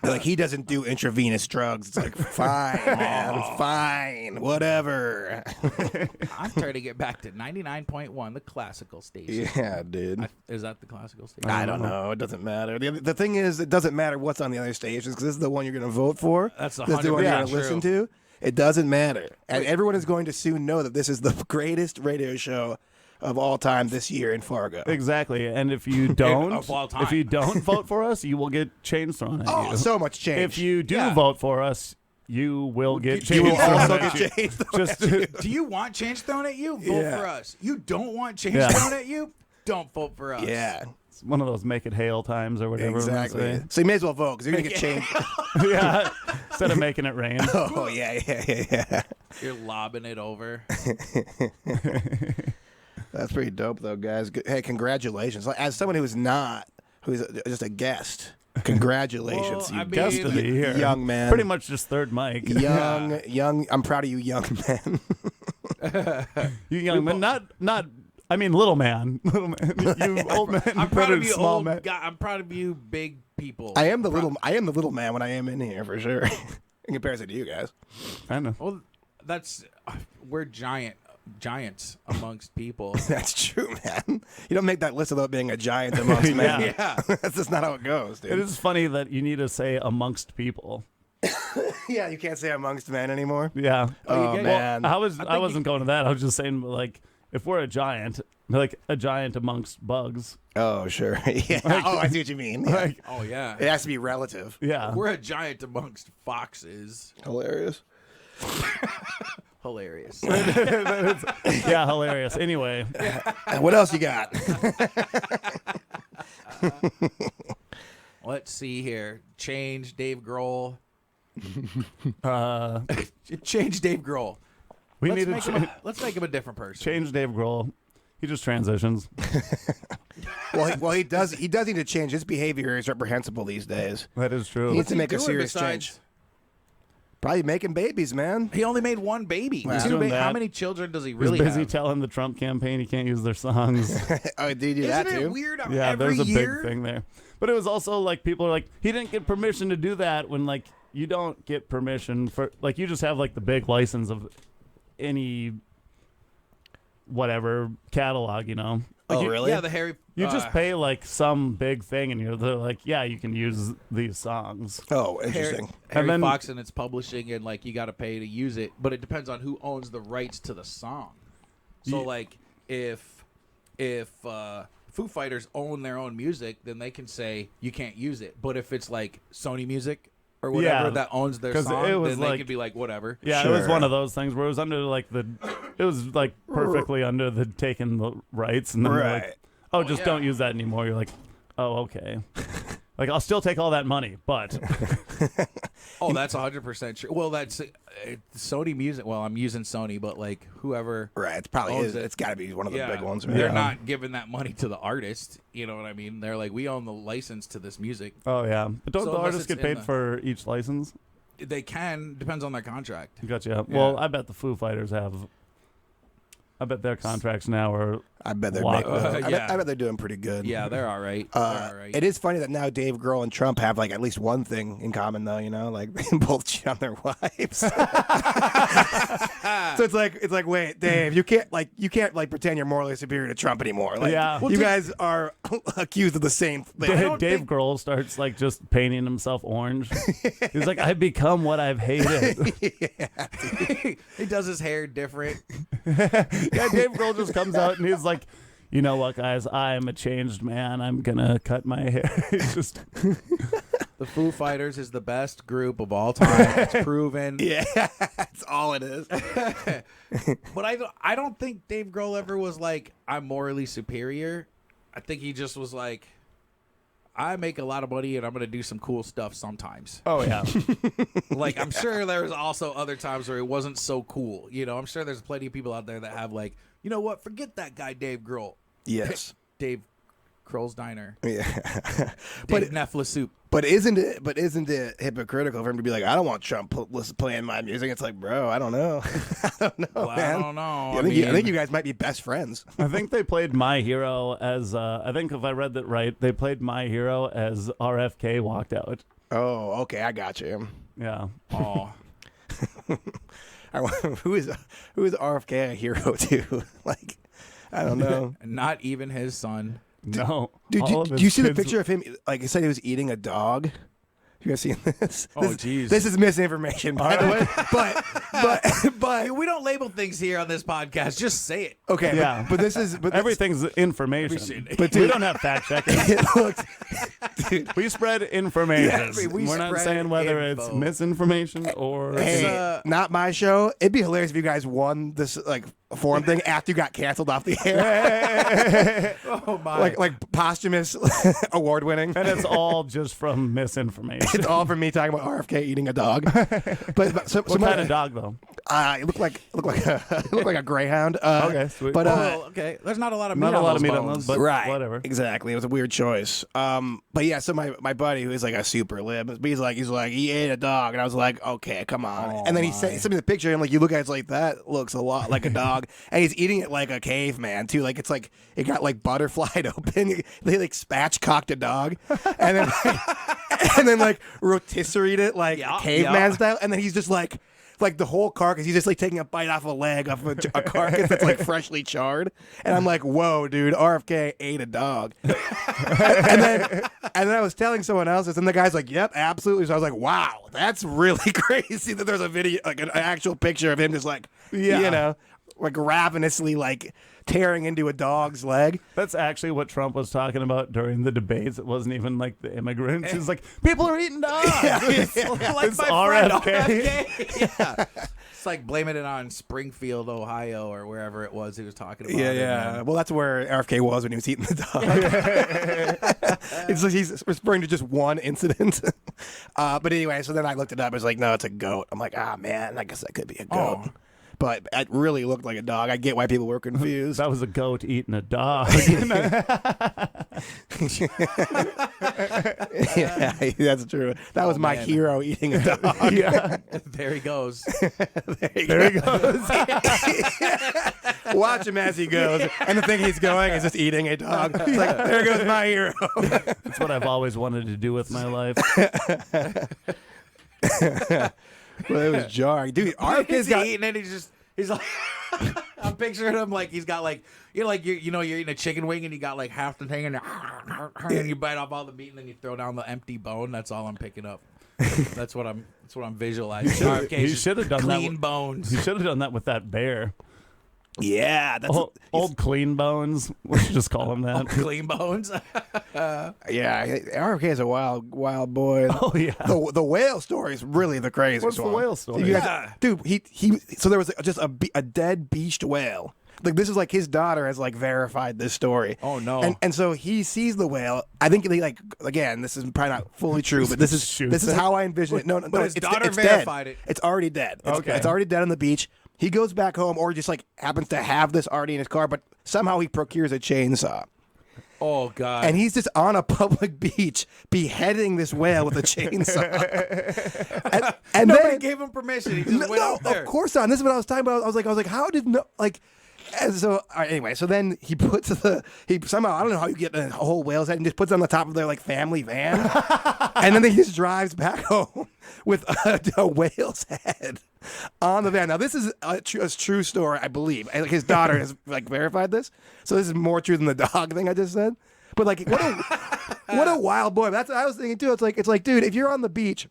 Like, he doesn't do intravenous drugs. It's like, fine, man. It's fine. Whatever. I'm trying to get back to 99.1, the classical station. Yeah, dude. Is that the classical station? I don't know. It doesn't matter. The thing is, it doesn't matter what's on the other stations, because this is the one you're going to vote for. That's This is the one you're going 100% to listen true. to. It doesn't matter. And everyone is going to soon know that this is the greatest radio show of all time this year in Fargo. Exactly. And if you don't, Of all time. if you don't vote for us, you will get chains thrown at Oh, you. so much change. If you do Yeah. vote for us, you will get chains you will thrown also at get you. changed. Just Do you want change thrown at you? Vote Yeah. for us. You don't want change Yeah. thrown at you? don't vote for us. Yeah. It's one of those make it hail times or whatever. Exactly. So you may as well vote because you're going to get changed. Yeah. Instead of making it rain. Oh, yeah. You're lobbing it over. That's pretty dope, though, guys. Hey, congratulations. Like, as someone who's just a guest, congratulations, Well, I you mean, Guest of the year. young man. Pretty much just third mic. young. I'm proud of you, young man. You young man. Not. I mean, little man. Little man. You old man. I'm proud of you, small old man. guy. I'm proud of you, big people. I am the little man when I am in here for sure. In comparison to you guys. I know. Well, we're giants amongst people. That's true, man. You don't make that list without being a giant amongst men. Yeah. That's just not how it goes, dude. It is funny that you need to say amongst people. Yeah, you can't say amongst men anymore. Yeah. Oh, get- man. I wasn't going to that. I was just saying, like, if we're a giant, like a giant amongst bugs. Oh, sure. Yeah. I see what you mean. Yeah. Like, Oh yeah. It has to be relative. yeah. We're a giant amongst foxes. Hilarious. Hilarious. Yeah, hilarious. Anyway, What else you got? Let's see here. Change Dave Grohl. Change Dave Grohl. we Let's need to make, him let's make him a different person. change Dave Grohl. He just transitions. Well, he does need to change. His behavior is reprehensible these days. That is true. He needs to he make a doing serious besides- change. Probably making babies, man. He only made one baby. Wow. Two Doing How that. many children does he He's really busy have? telling the Trump campaign he can't use their songs. Oh, did he do that Isn't too? it weird how Yeah, every there's a year? big thing there. But it was also like people are like, he didn't get permission to do that when like you don't get permission for like you just have like the big license of any whatever catalog, you know. Like Oh, you, really? Yeah, the Harry. You just pay like some big thing and they're like, yeah, you can use these songs. Oh, interesting. Harry then- Fox and it's publishing and like you got to pay to use it, but it depends on who owns the rights to the song. So Ye- like if Foo Fighters own their own music, then they can say you can't use it. But if it's like Sony Music or whatever Yeah, that owns their 'cause song, it was then they like- could be like whatever. Yeah, it was Sure. one of those things where it was under like it was like perfectly under the taking the rights and then they're Right. like, oh, just yeah. don't use that anymore. You're like, oh, okay. Like I'll still take all that money, but Oh, that's 100% true. Well, that's Sony Music. Well, I'm using Sony, but like whoever. Right. It's probably owns is. it. It's got to be one of the Yeah, big ones. they're Right? not giving that money to the artist. You know what I mean? They're like, we own the license to this music. oh yeah. But don't So the unless artists it's get paid in the- for each license? They can, depends on their contract. Gotcha. Well, Yeah. I bet the Foo Fighters have. I bet their contracts now are. I bet they're Lot- making. I yeah. bet they're doing pretty good. Yeah, they're all right. They're all right. It is funny that now Dave Grohl and Trump have like at least one thing in common, though. You know, like they both cheat on their wives. So it's like, wait, Dave, you can't pretend you're morally superior to Trump anymore. Like, Yeah. Well, you guys are accused of the same thing. Dave Grohl starts like just painting himself orange. He's like, I've become what I've hated. He does his hair different. Yeah, Dave Grohl just comes out and he's like, you know what, guys? I am a changed man. I'm gonna cut my hair. It's just The Foo Fighters is the best group of all time. It's proven. Yeah, that's all it is. But I don't think Dave Grohl ever was like, I'm morally superior. I think he just was like, I make a lot of money and I'm going to do some cool stuff sometimes. oh yeah. Like, I'm sure there's also other times where it wasn't so cool. You know, I'm sure there's plenty of people out there that have like, you know what? Forget that guy, Dave Grohl. Yes. Dave Grohl's Diner. Yeah. Dave Nefla Soup. But isn't it hypocritical for him to be like, I don't want Trump playing my music? It's like, bro, I don't know. I don't know, Well, man. I don't know. I think you guys might be best friends. I think they played My Hero as. I think if I read that right, they played My Hero as RFK walked out. Oh, okay, I got you. Yeah. Oh. Who is RFK a hero to? Like, I don't know. Not even his son. No. Dude, All of do his you see the kids- picture of him? Like, it said he was eating a dog. You guys seen this? Oh, This- jeez. This is misinformation, by the way. But We don't label things here on this podcast. Just say it. okay. Yeah. But this is Everything's information. Everything. But we dude- don't have fact checkers. it looks, dude. We spread information. Yeah, we We're not spread saying whether it's info. misinformation or. Hey, not my show. It'd be hilarious if you guys won this, like forum thing after you got canceled off the air. Oh my! Like posthumous award winning. And it's all just from misinformation. It's all from me talking about RFK eating a dog. But What kind of dog though? It looked like a greyhound. Okay, sweet. But okay. There's not a lot of meat Not a on lot those of meat on bones. those, but right, whatever. Exactly, it was a weird choice. But yeah, so my buddy who is like a super lib, but he's like he ate a dog, and I was like, okay, come on. And then he sent me the picture, and I'm like, you look at it, it's like that looks a lot like a dog, and he's eating it like a caveman too. Like it's like it got like butterflied open. They like spatchcocked a dog, and then and then like rotisseried it like caveman style, and then he's just like the whole carcass. He's just like taking a bite off a leg off a carcass that's like freshly charred. And I'm like, whoa, dude, RFK ate a dog. and then I was telling someone else this, and the guy's like, yep, absolutely. So I was like, wow, that's really crazy that there's a video, like an actual picture of him just like, you know, like ravenously like tearing into a dog's leg. That's actually what Trump was talking about during the debates. It wasn't even like the immigrants. He's like, people are eating dogs. It's Like it's my RFK. friend RFK. Yeah. It's like blaming it on Springfield, Ohio, or wherever it was he was talking about. Yeah. Well, that's where RFK was when he was eating the dog. It's like he's referring to just one incident. But anyway, so then I looked it up. It's like, no, it's a goat. I'm like, man, I guess that could be a goat. Oh. But it really looked like a dog. I get why people were confused. That was a goat eating a dog. Yeah, that's true. That was my hero eating a dog. Yeah. There he goes. There he goes. Watch him as he goes. And the thing he's going is just eating a dog. It's like, there goes my hero. That's what I've always wanted to do with my life. Well, it was jarring. Dude, RFK's He's got... eating and he's like I'm picturing him like he's got like you're you're eating a chicken wing and you got like half the thing and you bite off all the meat and then you throw down the empty bone. That's all I'm picking up. That's what I'm visualizing. He should have done clean that. bones. He should have done that with that bear. Yeah, that's... Old clean bones. We should just call him that. Clean bones. Yeah, RFK is a wild boy. Oh yeah. The whale story is really the craziest What's the one. whale story? You guys, dude, he so there was just a dead beached whale. Like this is like his daughter has like verified this story. Oh no. And so he sees the whale. I think they like, again, this is probably not fully true, but this is how I envision it. No, but his daughter it's verified dead. it. It's already dead. Okay. It's already dead on the beach. He goes back home or just like happens to have this already in his car, but somehow he procures a chainsaw. Oh god. And he's just on a public beach beheading this whale with a chainsaw. and Nobody then gave him permission. He just went out there. of course not. This is what I was talking about. I was like, how did no like? And so all right, anyway, so then he puts somehow, I don't know how you get a whole whale's head and just puts it on the top of their like family van, and then he just drives back home with a whale's head on the van. Now this is a true story, I believe. And, like, his daughter has like verified this, so this is more true than the dog thing I just said. But like, what a wild boy. That's what I was thinking too. It's like, dude, if you're on the beach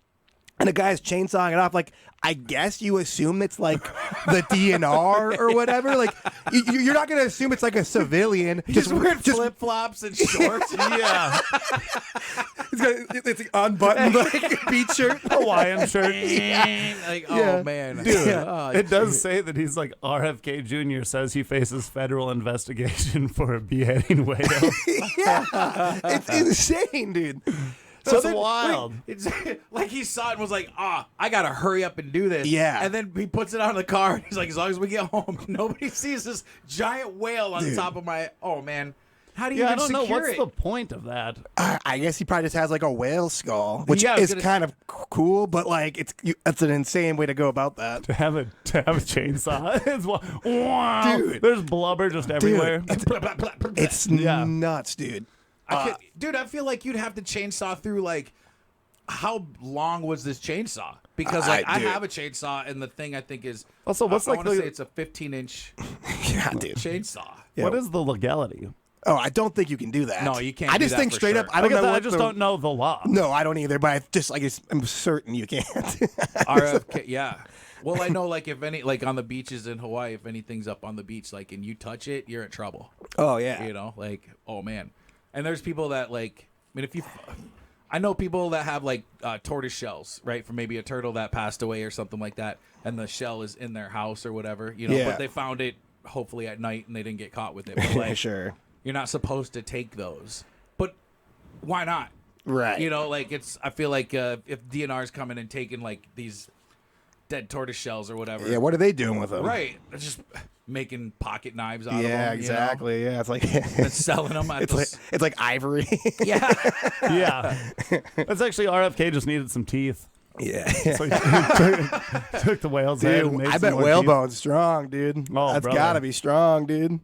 and a guy's chainsawing it off, like, I guess you assume it's like the DNR or whatever. Like, you're not going to assume it's like a civilian. Just wearing flip flops and shorts. Yeah. It's an unbuttoned like beach shirt, Hawaiian shirt. Like, Yeah. oh man, Dude, Oh, it does say that he's like RFK Jr. says he faces federal investigation for a beheading whale. yeah, it's insane, dude. That's then- wild. It's like he saw it and was like, I gotta hurry up and do this. Yeah. And then he puts it on the car and he's like, as long as we get home, nobody sees this giant whale on top of my. Oh man, how do you Yeah, I even don't know. secure What's it? the point of that? I guess he probably just has like a whale skull, which Yeah, I was is gonna- kind of cool, but like it's an insane way to go about that. To have a chainsaw. Wow. Dude. There's blubber just everywhere. It's Yeah. nuts, dude. Dude, I feel like you'd have to chainsaw through like. How long was this chainsaw? Because like I dude. have a chainsaw and the thing I think is Also, what's I like want to the- say it's a 15-inch Yeah, dude. chainsaw. What is the legality? Oh, I don't think you can do that. No, you can't I do just that think for straight sure. up. I don't know. I just don't know the law. No, I don't either. But I just I'm certain you can't. RFK, yeah. Well, I know like if any like on the beaches in Hawaii, if anything's up on the beach, like and you touch it, you're in trouble. Oh yeah. You know, like oh man. And there's people that like I mean if you. I know people that have like tortoise shells, right, from maybe a turtle that passed away or something like that, and the shell is in their house or whatever, you know. Yeah. But they found it hopefully at night and they didn't get caught with it. But like, Sure. you're not supposed to take those. But why not? Right. You know, like I feel like if DNR's coming and taking like these dead tortoise shells or whatever. Yeah, what are they doing with them? Right. They're just making pocket knives out of them. Yeah, exactly. Yeah, it's like And selling them at it's like ivory. Yeah. Yeah. That's actually RFK just needed some teeth. Yeah. So he took the whale's head. Dude, And made I some bet more whale teeth. bone's strong, dude. Oh, that's brother. gotta be strong, dude.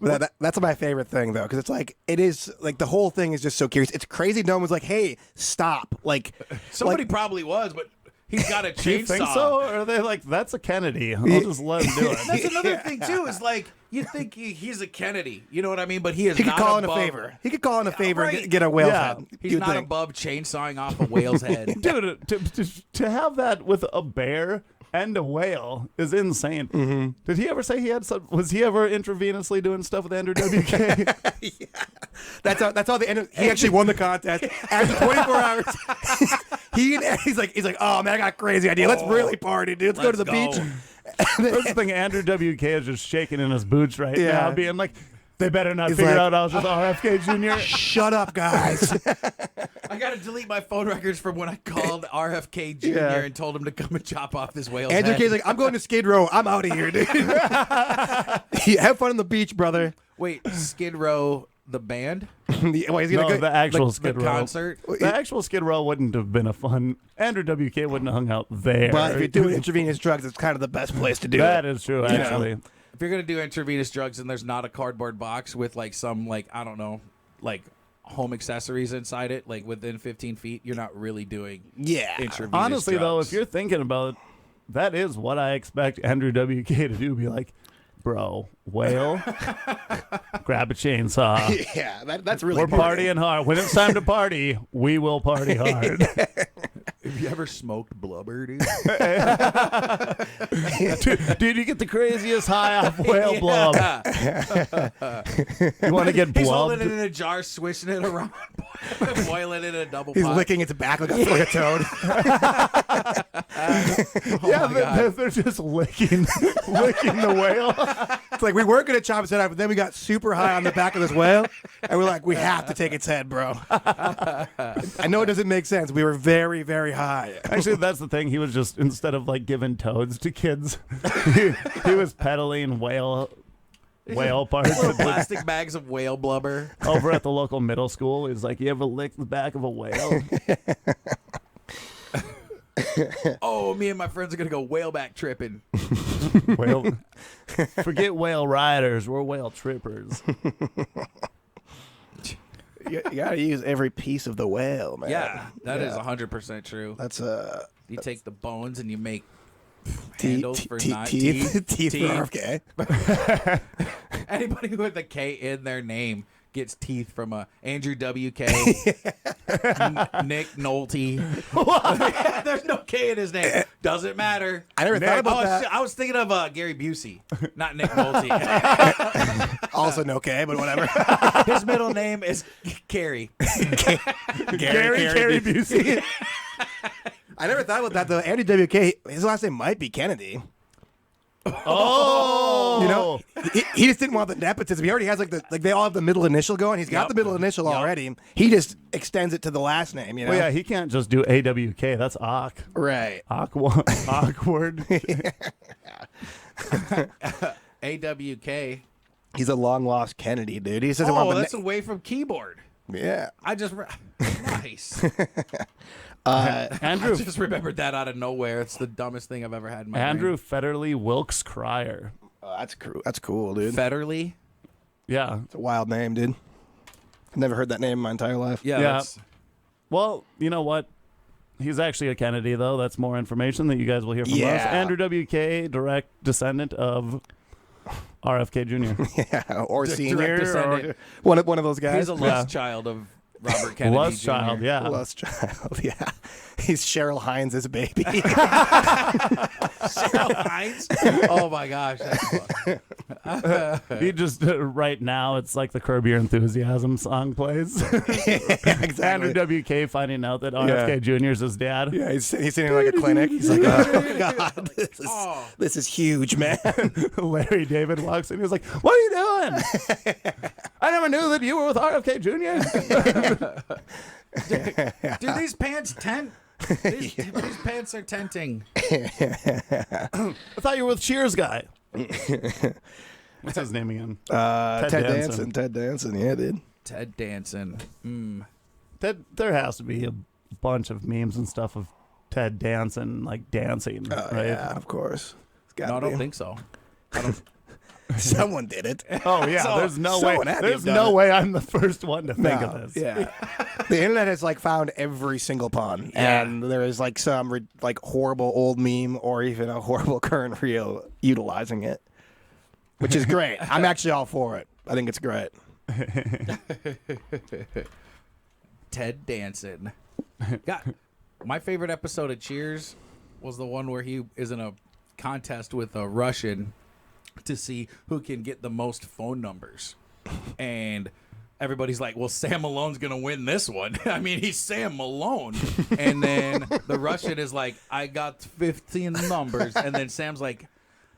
But that's my favorite thing, though, because it's like it is like the whole thing is just so curious. It's crazy. No one's like, "Hey, stop!" Like Somebody like, probably was, but he's got a chainsaw. Do you think so? Or are they like, that's a Kennedy? I'll just let him do it. That's another thing too. Is like you think he's a Kennedy, you know what I mean? But he is he could not call in above, a favor. He could call in a favor right. and get a whale Yeah. head. He's you'd not think. above chainsawing off a whale's head. Dude, to have that with a bear and a whale is insane. Mm-hmm. Did he ever say he had some? Was he ever intravenously doing stuff with Andrew W.K? That's how they ended. He actually won the contest after 24 hours. He's like, oh man, I got a crazy idea. Let's really party, dude. Let's go to the beach. That's the thing. Andrew W.K. is just shaking in his boots right Yeah. now, being like, they better not He's figure like, out I was with RFK Jr. Shut up, guys. I gotta delete my phone records from when I called RFK Jr. Yeah. and told him to come and chop off this whale's Andrew head. K's like, I'm going to Skid Row. I'm out of here, dude. Have fun on the beach, brother. Wait, Skid Row, the band? Well, he's gonna No, go. the actual The Skid Row. concert? The actual Skid Row wouldn't have been a fun. Andrew W.K. wouldn't have hung out there. But if you're doing intravenous drugs, it's kind of the best place to do That it. is true, actually. If you're gonna do intravenous drugs and there's not a cardboard box with like some like I don't know like home accessories inside it, like within 15 feet, you're not really doing Yeah. intravenous Honestly, though, drugs. if you're thinking about it, that is what I expect Andrew W.K. to do. Be like, bro, whale, grab a chainsaw. Yeah, that's really We're partying hard. When it's time to party, we will party hard. Have you ever smoked blubber, dude? Dude, you get the craziest high off whale blub. You want to get He's holding it blubbed? in a jar, swishing it around, boiling it in a double He's pot. licking its back like a toad. Yeah, my God. they're just licking the whale. It's like we weren't gonna chop its head off, but then we got super high on the back of this whale, and we're like, we have to take its head, bro. I know it doesn't make sense. We were very, very high. Actually, that's the thing. He was just, instead of like giving toads to kids, he was peddling whale parts Little plastic bags of whale blubber. over at the local middle school. He's like, you ever lick the back of a whale? Oh, me and my friends are gonna go whaleback tripping. Whale. Forget whale riders. We're whale trippers. You gotta use every piece of the whale, man. Yeah, that is 100% true. That's You take the bones and you make teeth handles for not teeth. for RFK. Anybody with a K in their name gets teeth from a Andrew W.K, Nick Nolte. There's no K in his name. Doesn't matter. I never thought about that. Shit, I was thinking of Gary Busey, not Nick Nolte. Also no K, but whatever. His middle name is Carrie. Gary Busey. I never thought about that though. Andy WK, his last name might be Kennedy. Oh, You know, he just didn't want the nepotism. He already has they all have the middle initial going. He's got Yep. the middle initial Yep. already. He just extends it to the last name. You know, Well, yeah, he can't just do AWK. That's right. awkward. AWK. He's a long lost Kennedy, dude. He doesn't want Oh, the that's away from keyboard. yeah. I just nice. Andrew I just remembered that out of nowhere. It's the dumbest thing I've ever had in my Andrew Federley Wilkes Cryer. That's cool, dude. brain. Federley. Yeah. It's a wild name, dude. I've never heard that name in my entire life. Yeah. Yeah. That's, Well, you know what? He's actually a Kennedy, though. That's more information that you guys will hear from us. Yeah. Andrew W.K., direct descendant of RFK Jr. Yeah, or Direct senior, or descendant. one of those guys. he's a lost child of Robert Kennedy. Lust Jr. child, yeah. lost child. Yeah, he's Cheryl Hines' baby. Cheryl Hines. Oh my gosh, that's fun. He just right now it's like the Curb Your Enthusiasm song plays. Exactly. Andrew W.K. finding out that RFK Jr. is his dad. Yeah, he's sitting in like a clinic. He's like, oh God, this is huge, man. Larry David walks in. He's like, "What are you doing? I never knew that you were with RFK Jr." Do these pants tent? These pants are tenting. I thought you were with Cheers guy. What's his name again? Ted Danson. Ted Danson, yeah, dude. Ted Danson. Ted, there has to be a bunch of memes and stuff of Ted Danson like dancing, right? Yeah, of course. No, I don't think so. Someone did it. Oh yeah, there's no way. There's no way I'm the first one to think of this. Yeah, the internet has like found every single pun, and there is like some like horrible old meme or even a horrible current reel utilizing it, which is great. I'm actually all for it. I think it's great. Ted Danson. God, my favorite episode of Cheers was the one where he is in a contest with a Russian to see who can get the most phone numbers. And everybody's like, well, Sam Malone's going to win this one. I mean, he's Sam Malone. And then the Russian is like, I got 15 numbers. And then Sam's like,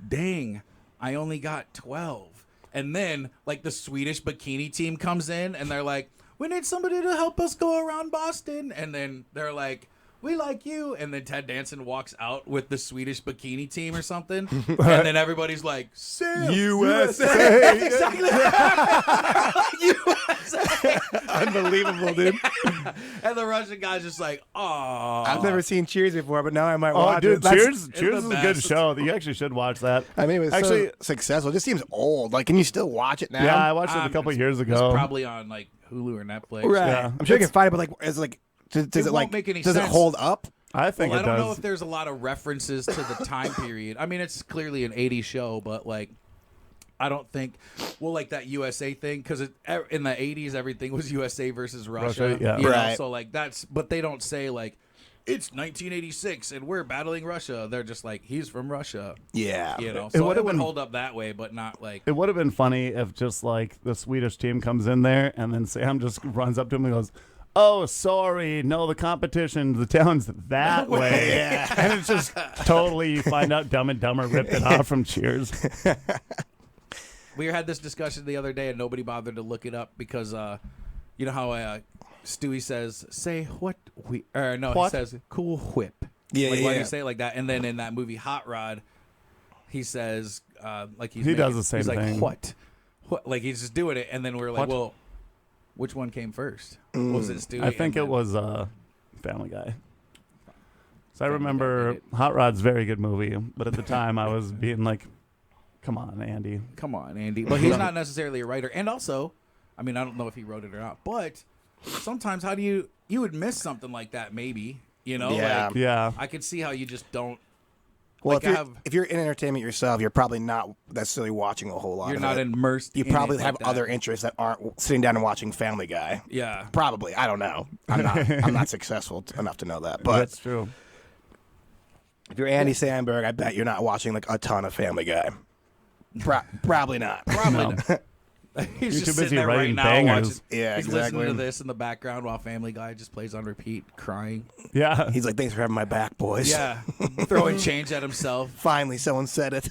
dang, I only got 12. And then, like, the Swedish bikini team comes in, and they're like, we need somebody to help us go around Boston. And then they're like, we like you. And then Ted Danson walks out with the Swedish bikini team or something. And then everybody's like, Sam, USA. Exactly. USA. Unbelievable, dude. And the Russian guy's just like, oh. I've never seen Cheers before, but now I might Oh, watch dude, it. Cheers the is a good best. show. You actually should watch that. I mean, it was actually so successful. It just seems old. Like, can you still watch it now? Yeah, I watched it a couple years It's ago. probably on, like, Hulu or Netflix. Right. Yeah. I'm sure you can find it, but like, it's like, does It it won't like make any does it sense. hold up? I think Well, it I don't know does. if there's a lot of references to the time period. I mean, it's clearly an 80s show, but, like, I don't think, well, like that USA thing, because in the 80s, everything was USA versus Russia. Yeah. You know? Right. So, like, but they don't say, like, it's 1986 and we're battling Russia. They're just like, he's from Russia. Yeah. You know, It so would've it would been- hold up that way, but not like. It would have been funny if just like the Swedish team comes in there and then Sam just runs up to him and goes, "Oh, sorry, no, the competition, the town's that way." Yeah. And it's just totally, you find out Dumb and Dumber ripped it off from Cheers. We had this discussion the other day and nobody bothered to look it up because, you know how Stewie says, say what we, or no, What? he says, cool whip. Yeah, like, yeah, why do yeah. you say it like that? And then in that movie Hot Rod, he says, like He does the same he's thing. like, what? Like he's just doing it. And then we're like, What? well, which one came first? Was it Stewie? I think and it then- was Family Guy. So I Family Guy remember did it. Hot Rod's a very good movie, but at the time I was being like, come on, Andy. Come on, Andy. But he's not necessarily a writer. And also, I mean, I don't know if he wrote it or not, but sometimes how do you would miss something like that maybe, you know? Yeah. Like, Yeah. I could see how you just don't. Well, Like, if you're in entertainment yourself, you're probably not necessarily watching a whole lot. You're of not it. immersed. You in probably it have like that. other interests that aren't sitting down and watching Family Guy. Yeah. Probably, I don't know. I'm not. I'm not successful enough to know that. But That's true. if you're Andy Samberg, I bet you're not watching like a ton of Family Guy. Probably not. Probably No. not. He's You're just too busy sitting there right writing now bangers. watching. Yeah, he's exactly. listening to this in the background while Family Guy just plays on repeat, crying. Yeah. He's like, thanks for having my back, boys. Yeah, throwing change at himself. Finally, someone said it.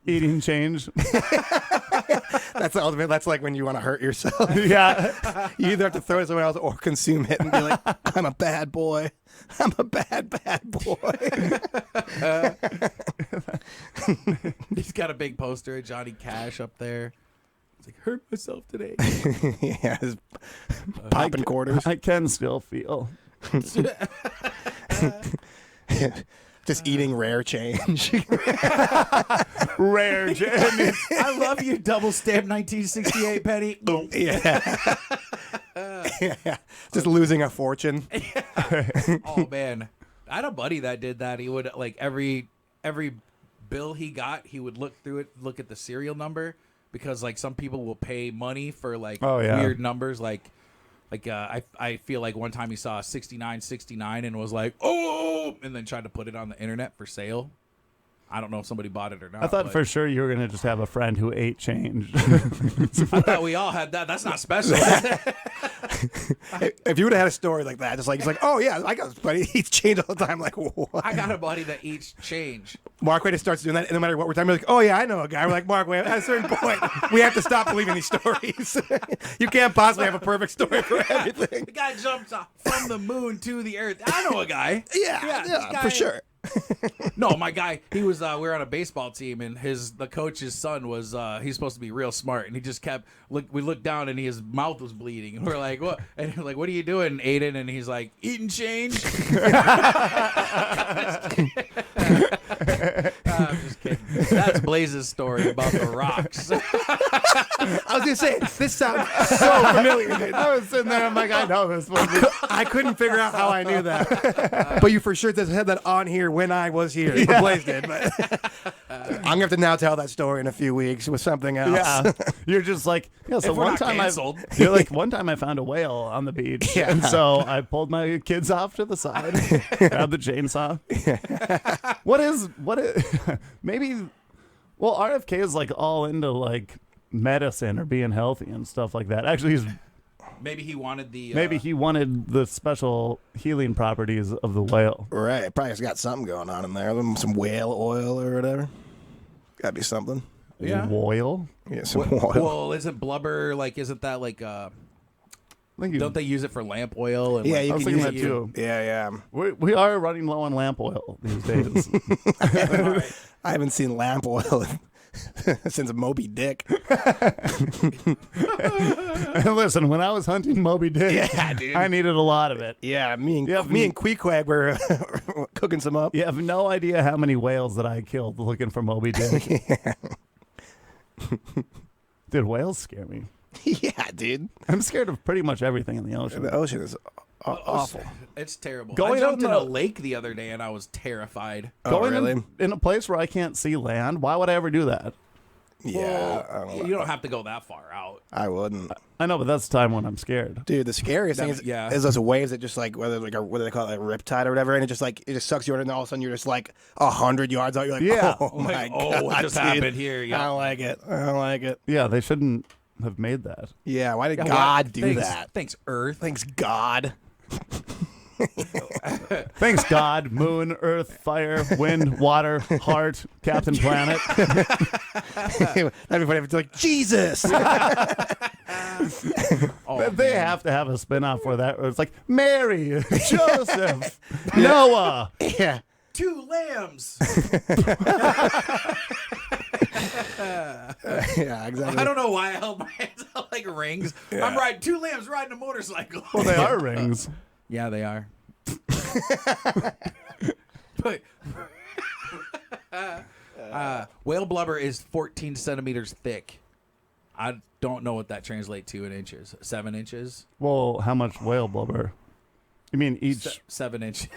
Eating change. That's the ultimate. That's like when you want to hurt yourself. Yeah. You either have to throw it to someone else or consume it and be like, I'm a bad boy. I'm a bad boy. He's got a big poster of Johnny Cash up there. It's like, hurt myself today. Yeah, his popping quarters. I can still feel. Just eating rare change. Rare Jamie. I love you, double stamp 1968 penny. Yeah. Yeah. Just losing a fortune. Oh man, I had a buddy that did that. He would like every bill he got, he would look through it, look at the serial number, because like some people will pay money for like Oh, yeah. weird numbers. Like I feel like one time he saw 6969 and was like, oh, and then tried to put it on the internet for sale. I don't know if somebody bought it or not. I thought but for sure you were gonna just have a friend who ate change. I thought we all had that. That's not special. If you would have had a story like that, just like, it's like, oh yeah, I got buddy, he eats change all the time. Like, what? I got a buddy that eats change. Mark just starts doing that, and no matter what we're talking, we're like, oh yeah, I know a guy. We're like, Mark, at a certain point, we have to stop believing these stories. You can't possibly have a perfect story for everything. The guy jumps off from the moon to the earth. I know a guy. Yeah, this guy, for sure. No, my guy, he was we were on a baseball team, and the coach's son was he's supposed to be real smart, and he just kept we looked down, and his mouth was bleeding, and we're like, what? And we're like, what are you doing, Aiden? And he's like, eating change. I'm just kidding. That's Blaise's story about the rocks. I was gonna say, this sounds so familiar, dude. I was sitting there, I'm like, I know this one. I couldn't figure out how I knew that. But you for sure had that on here when I was here. Yeah. Blaise did. But I'm gonna have to now tell that story in a few weeks with something else. Yeah, you're just like, yeah. So If we're one not time canceled. you're like, one time I found a whale on the beach, Yeah. and so I pulled my kids off to the side, grabbed the chainsaw. What is maybe? Well, RFK is like all into like medicine or being healthy and stuff like that. Actually, Maybe he wanted the maybe he wanted the special healing properties of the whale. Right. Probably has got something going on in there. Some whale oil or whatever. Gotta be something. Yeah. Whale. Yeah, some oil. Well, isn't blubber isn't that like don't they use it for lamp oil? And Yeah, like, you I was can thinking use that it. too. Yeah. We are running low on lamp oil these days. I haven't seen lamp oil since Moby Dick. And listen, when I was hunting Moby Dick, Yeah, dude. I needed a lot of it. Yeah, me and Yeah, Queequeg were cooking some up. You have no idea how many whales that I killed looking for Moby Dick. Dude, whales scare me. Yeah, dude. I'm scared of pretty much everything in the ocean. The ocean is awful. It's terrible. Going I jumped out in in a the- lake the other day and I was terrified. Going really? in a place where I can't see land, why would I ever do that? Yeah, Well, you don't have to go that far out. I wouldn't. I know, but that's the time when I'm scared. Dude, the scariest thing Yeah. is those waves that just like whether like what do they call it, like riptide or whatever, and it just sucks you under, and all of a sudden you're just like 100 yards out. You're like, Yeah. oh my Like, god, what just dude. happened here? I Yeah. don't like it. I don't like it. Yeah, they shouldn't have made that. Yeah, why did Yeah, God do thanks, that? Thanks, Earth. Thanks God. Thanks, God, moon, earth, fire, wind, water, heart, Captain Planet. That'd be funny if it's like Jesus. Oh, They have to have a spin-off for that. Where it's like Mary, Joseph, Noah. Yeah. 2 lambs. Yeah, exactly. I don't know why I held my hands out like rings. Yeah. I'm riding 2 lambs riding a motorcycle. Well, they are rings. Yeah, they are. But whale blubber is 14 centimeters thick. I don't know what that translates to in inches. 7 inches? Well, how much whale blubber? You mean each? 7 inches.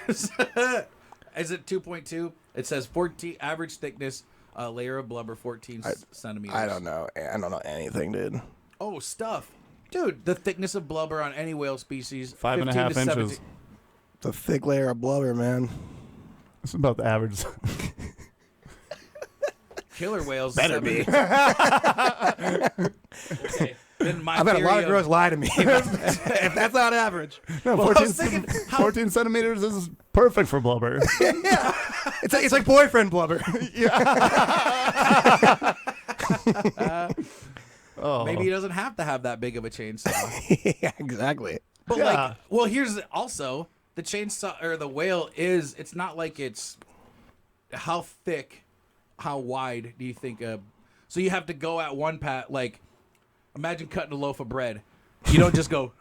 Is it 2.2? It says 14 average thickness, layer of blubber, 14 centimeters. I don't know. I don't know anything, dude. Oh, stuff. Dude, the thickness of blubber on any whale species, 5.5 15 to inches. 17 It's a thick layer of blubber, man. It's about the average. Killer whales. Better be. Okay. Then my I've had a lot theory of girls lie to me. If that's not average. No, Well, I 14, was thinking, 14 centimeters is perfect for blubber. Yeah. It's like boyfriend blubber. Oh, Maybe he doesn't have to have that big of a chainsaw. Yeah, exactly. But Yeah. like, well, here's also the chainsaw or the whale is. It's not like it's how thick, how wide do you think? So you have to go at one pat. Like, imagine cutting a loaf of bread. You don't just go.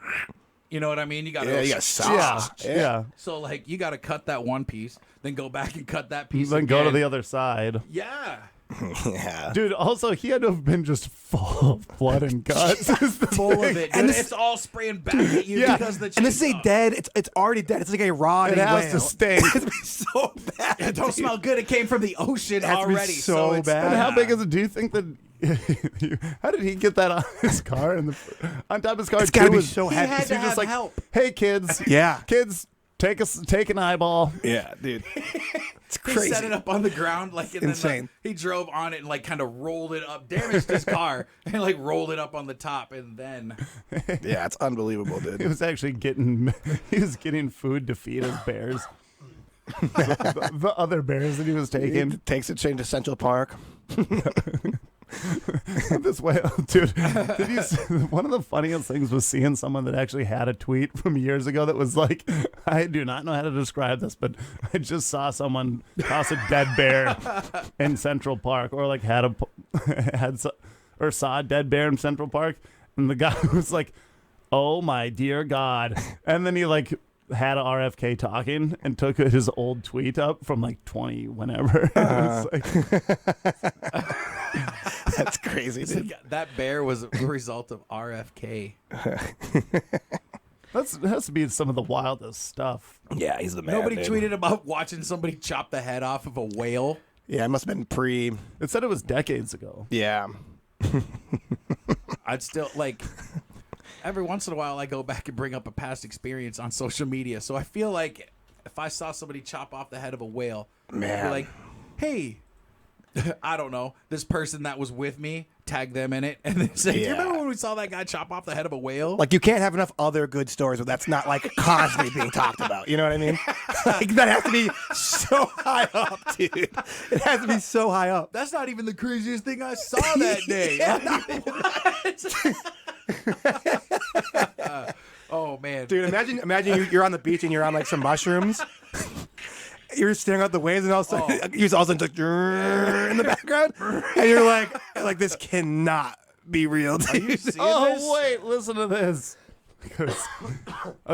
You know what I mean? You got Yeah, you got yeah, sauce. yeah. So like, you got to cut that one piece, then go back and cut that piece. Then go to again. the other side. Yeah. Yeah. Dude, also, he had to have been just full of blood and guts. Full of it. And And this- it's all spraying back at you Yeah. because the chainsaw. And this ain't dead. It's already dead. It's like a raw It has to stink. It's be so bad. It don't smell good. It came from the ocean It has to be already. so it's, bad. And how big is it? Do you think that? How did he get that on his car? And on top of his car, It's gotta too, be was- so He heavy. had is he to just have like, help. hey kids, Yeah. kids, take an eyeball. Yeah, dude. It's He crazy. set it up on the ground, like, and Insane. then he drove on it and like kind of rolled it up, damaged his car, and like rolled it up on the top, and then Yeah, it's unbelievable, dude. He was actually getting food to feed his bears. the other bears that he was taking. He takes a train to Central Park. This way, dude. Did you see, one of the funniest things was seeing someone that actually had a tweet from years ago that was like, I do not know how to describe this, but I just saw someone toss a dead bear in Central Park, or like saw a dead bear in Central Park, and the guy was like, "Oh my dear God!" And then he like had a RFK talking and took his old tweet up from like 20 whenever. That's crazy, dude. that bear was a result of RFK. That has to be some of the wildest stuff. Yeah, he's the man. Nobody dude. tweeted about watching somebody chop the head off of a whale. Yeah, it must have been pre. It said it was decades ago. Yeah. I'd still like. Every once in a while, I go back and bring up a past experience on social media. So I feel like if I saw somebody chop off the head of a whale, I'd Man. be like, hey, I don't know, this person that was with me, tag them in it, and then say, do you Yeah. remember when we saw that guy chop off the head of a whale? Like, you can't have enough other good stories where that's not, like, constantly being talked about. You know what I mean? Like, that has to be so high up, dude. It has to be so high up. That's not even the craziest thing I saw that day. Oh, man. Dude, imagine you're on the beach and you're on, like, some mushrooms. You're staring out the waves, and all of a sudden, you're all of a sudden in the background, and you're like, this cannot be real, dude. Are you seeing Oh, this? wait, listen to this.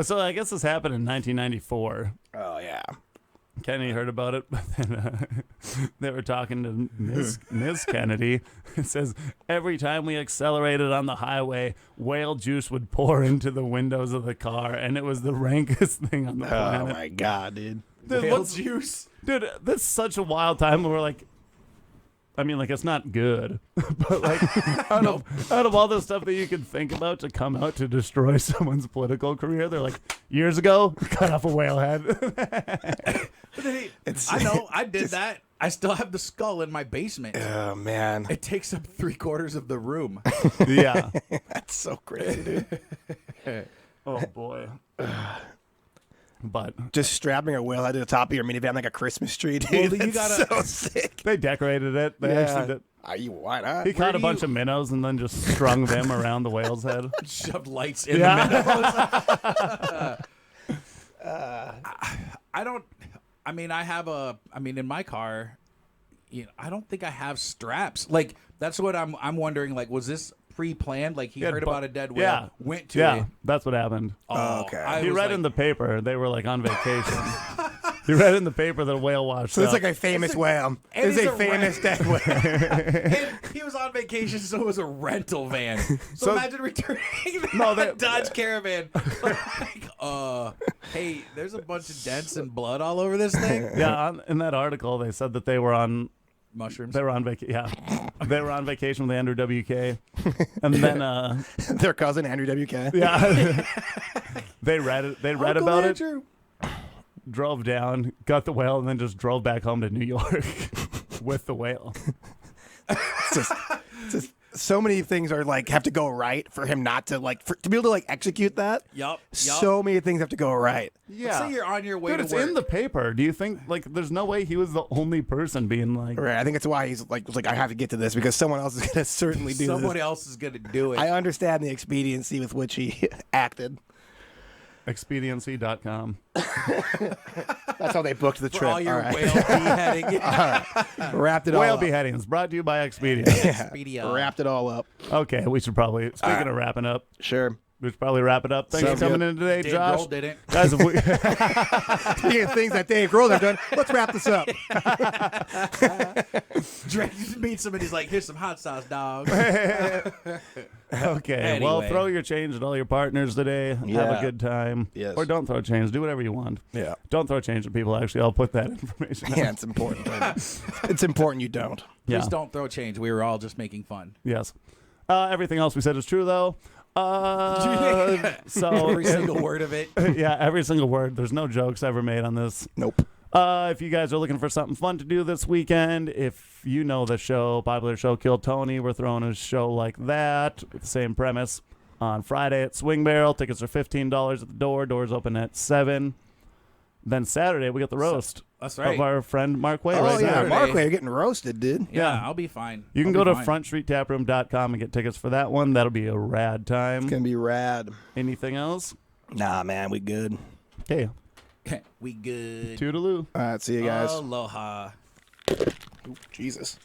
So I guess this happened in 1994. Oh, yeah. Kenny heard about it, but then they were talking to Ms. Kennedy. It says, every time we accelerated on the highway, whale juice would pour into the windows of the car, and it was the rankest thing on the Oh, planet. my God, dude. Dude, Whale what's- juice. Dude, that's such a wild time where we're like, I mean, like, it's not good, but like, out of all the stuff that you could think about to come out to destroy someone's political career, they're like, years ago, cut off a whale head. I know. I did that. I still have the skull in my basement. Oh, man. It takes up 3/4 of the room. Yeah. That's so crazy, dude. Oh, boy. But Just strapping a whale head to the top of your minivan like a Christmas tree, dude. Well, you That's gotta- so sick. they decorated it. They actually did. Why not? He caught a do bunch you- of minnows and then just strung them around the whale's head. Shoved lights in Yeah. the minnows. I don't. I mean, in my car, I don't think I have straps. Like, that's what I'm wondering. Like, was this pre-planned? Like, he Yeah, heard but- about a dead whale, yeah. went to Yeah, it. that's what happened. Oh, okay. I He was read like, in the paper. They were like on vacation. He read in the paper that a whale washed So it's up. like a famous whale. and It's he's a a famous dead whale. and he was on vacation, so it was a rental van. So, So- imagine returning No, that they- Dodge Caravan. Like, hey, there's a bunch of dents and blood all over this thing. Yeah, in that article, they said that they were on Mushrooms. vacation. Yeah, they were on vacation with Andrew W.K. And then, Their cousin, Andrew W.K. yeah, they read it. They read Uncle about Andrew. it, drove down, got the whale, and then just drove back home to New York with the whale. It's just so many things are like have to go right for him not to to be able to like execute that. Yup. So many things have to go right. Yeah, Say you're on your way dude, to it's work. in the paper. Do you think like there's no way he was the only person being like? Right. I think it's why he's was like I have to get to this because someone else is going to certainly do Someone this. else is gonna do it. I understand the expediency with which he acted. Expediency.com. That's how they booked the for trip. all your All right. whale beheading. Wrapped it all Whale up. beheadings brought to you by Expedia. Expedia. Wrapped it all up. Okay, we should probably, speaking of wrapping up, Sure. we should probably wrap it up. Thanks Sounds for coming good. in today, Dave Josh. Grohl didn't. Guys, if we, Speaking of things that Dave Grohl have done, let's wrap this up. Drake meets him and he's like, "Here's some hot sauce, dog." okay, well, Anyway. throw your change at all your partners today. Have a Yeah. good time. Yes. Or don't throw change. Do whatever you want. Yeah. Don't throw change at people, actually. I'll put that information out. Yeah, it's important. It's important you don't. Yeah. Please don't throw change. We were all just making fun. Yes. Everything else we said is true, though. So, Every single word of it. yeah, every single word. There's no jokes ever made on this. Nope. If you guys are looking for something fun to do this weekend, if you know the show, popular show Kill Tony, we're throwing a show like that with the same premise on Friday at Swing Barrel. Tickets are $15 at the door. Doors open at 7. Then Saturday we got the roast. That's right. Of our friend Mark Way. Oh, right yeah. there. Mark Way, you're getting roasted, dude. Yeah, I'll be fine. You can I'll go be to fine. frontstreettaproom.com and get tickets for that one. That'll be a rad time. It's going to be rad. Anything else? Nah, man, we good. Okay. We good. Toodaloo. All right, see you guys. Aloha. Ooh, Jesus.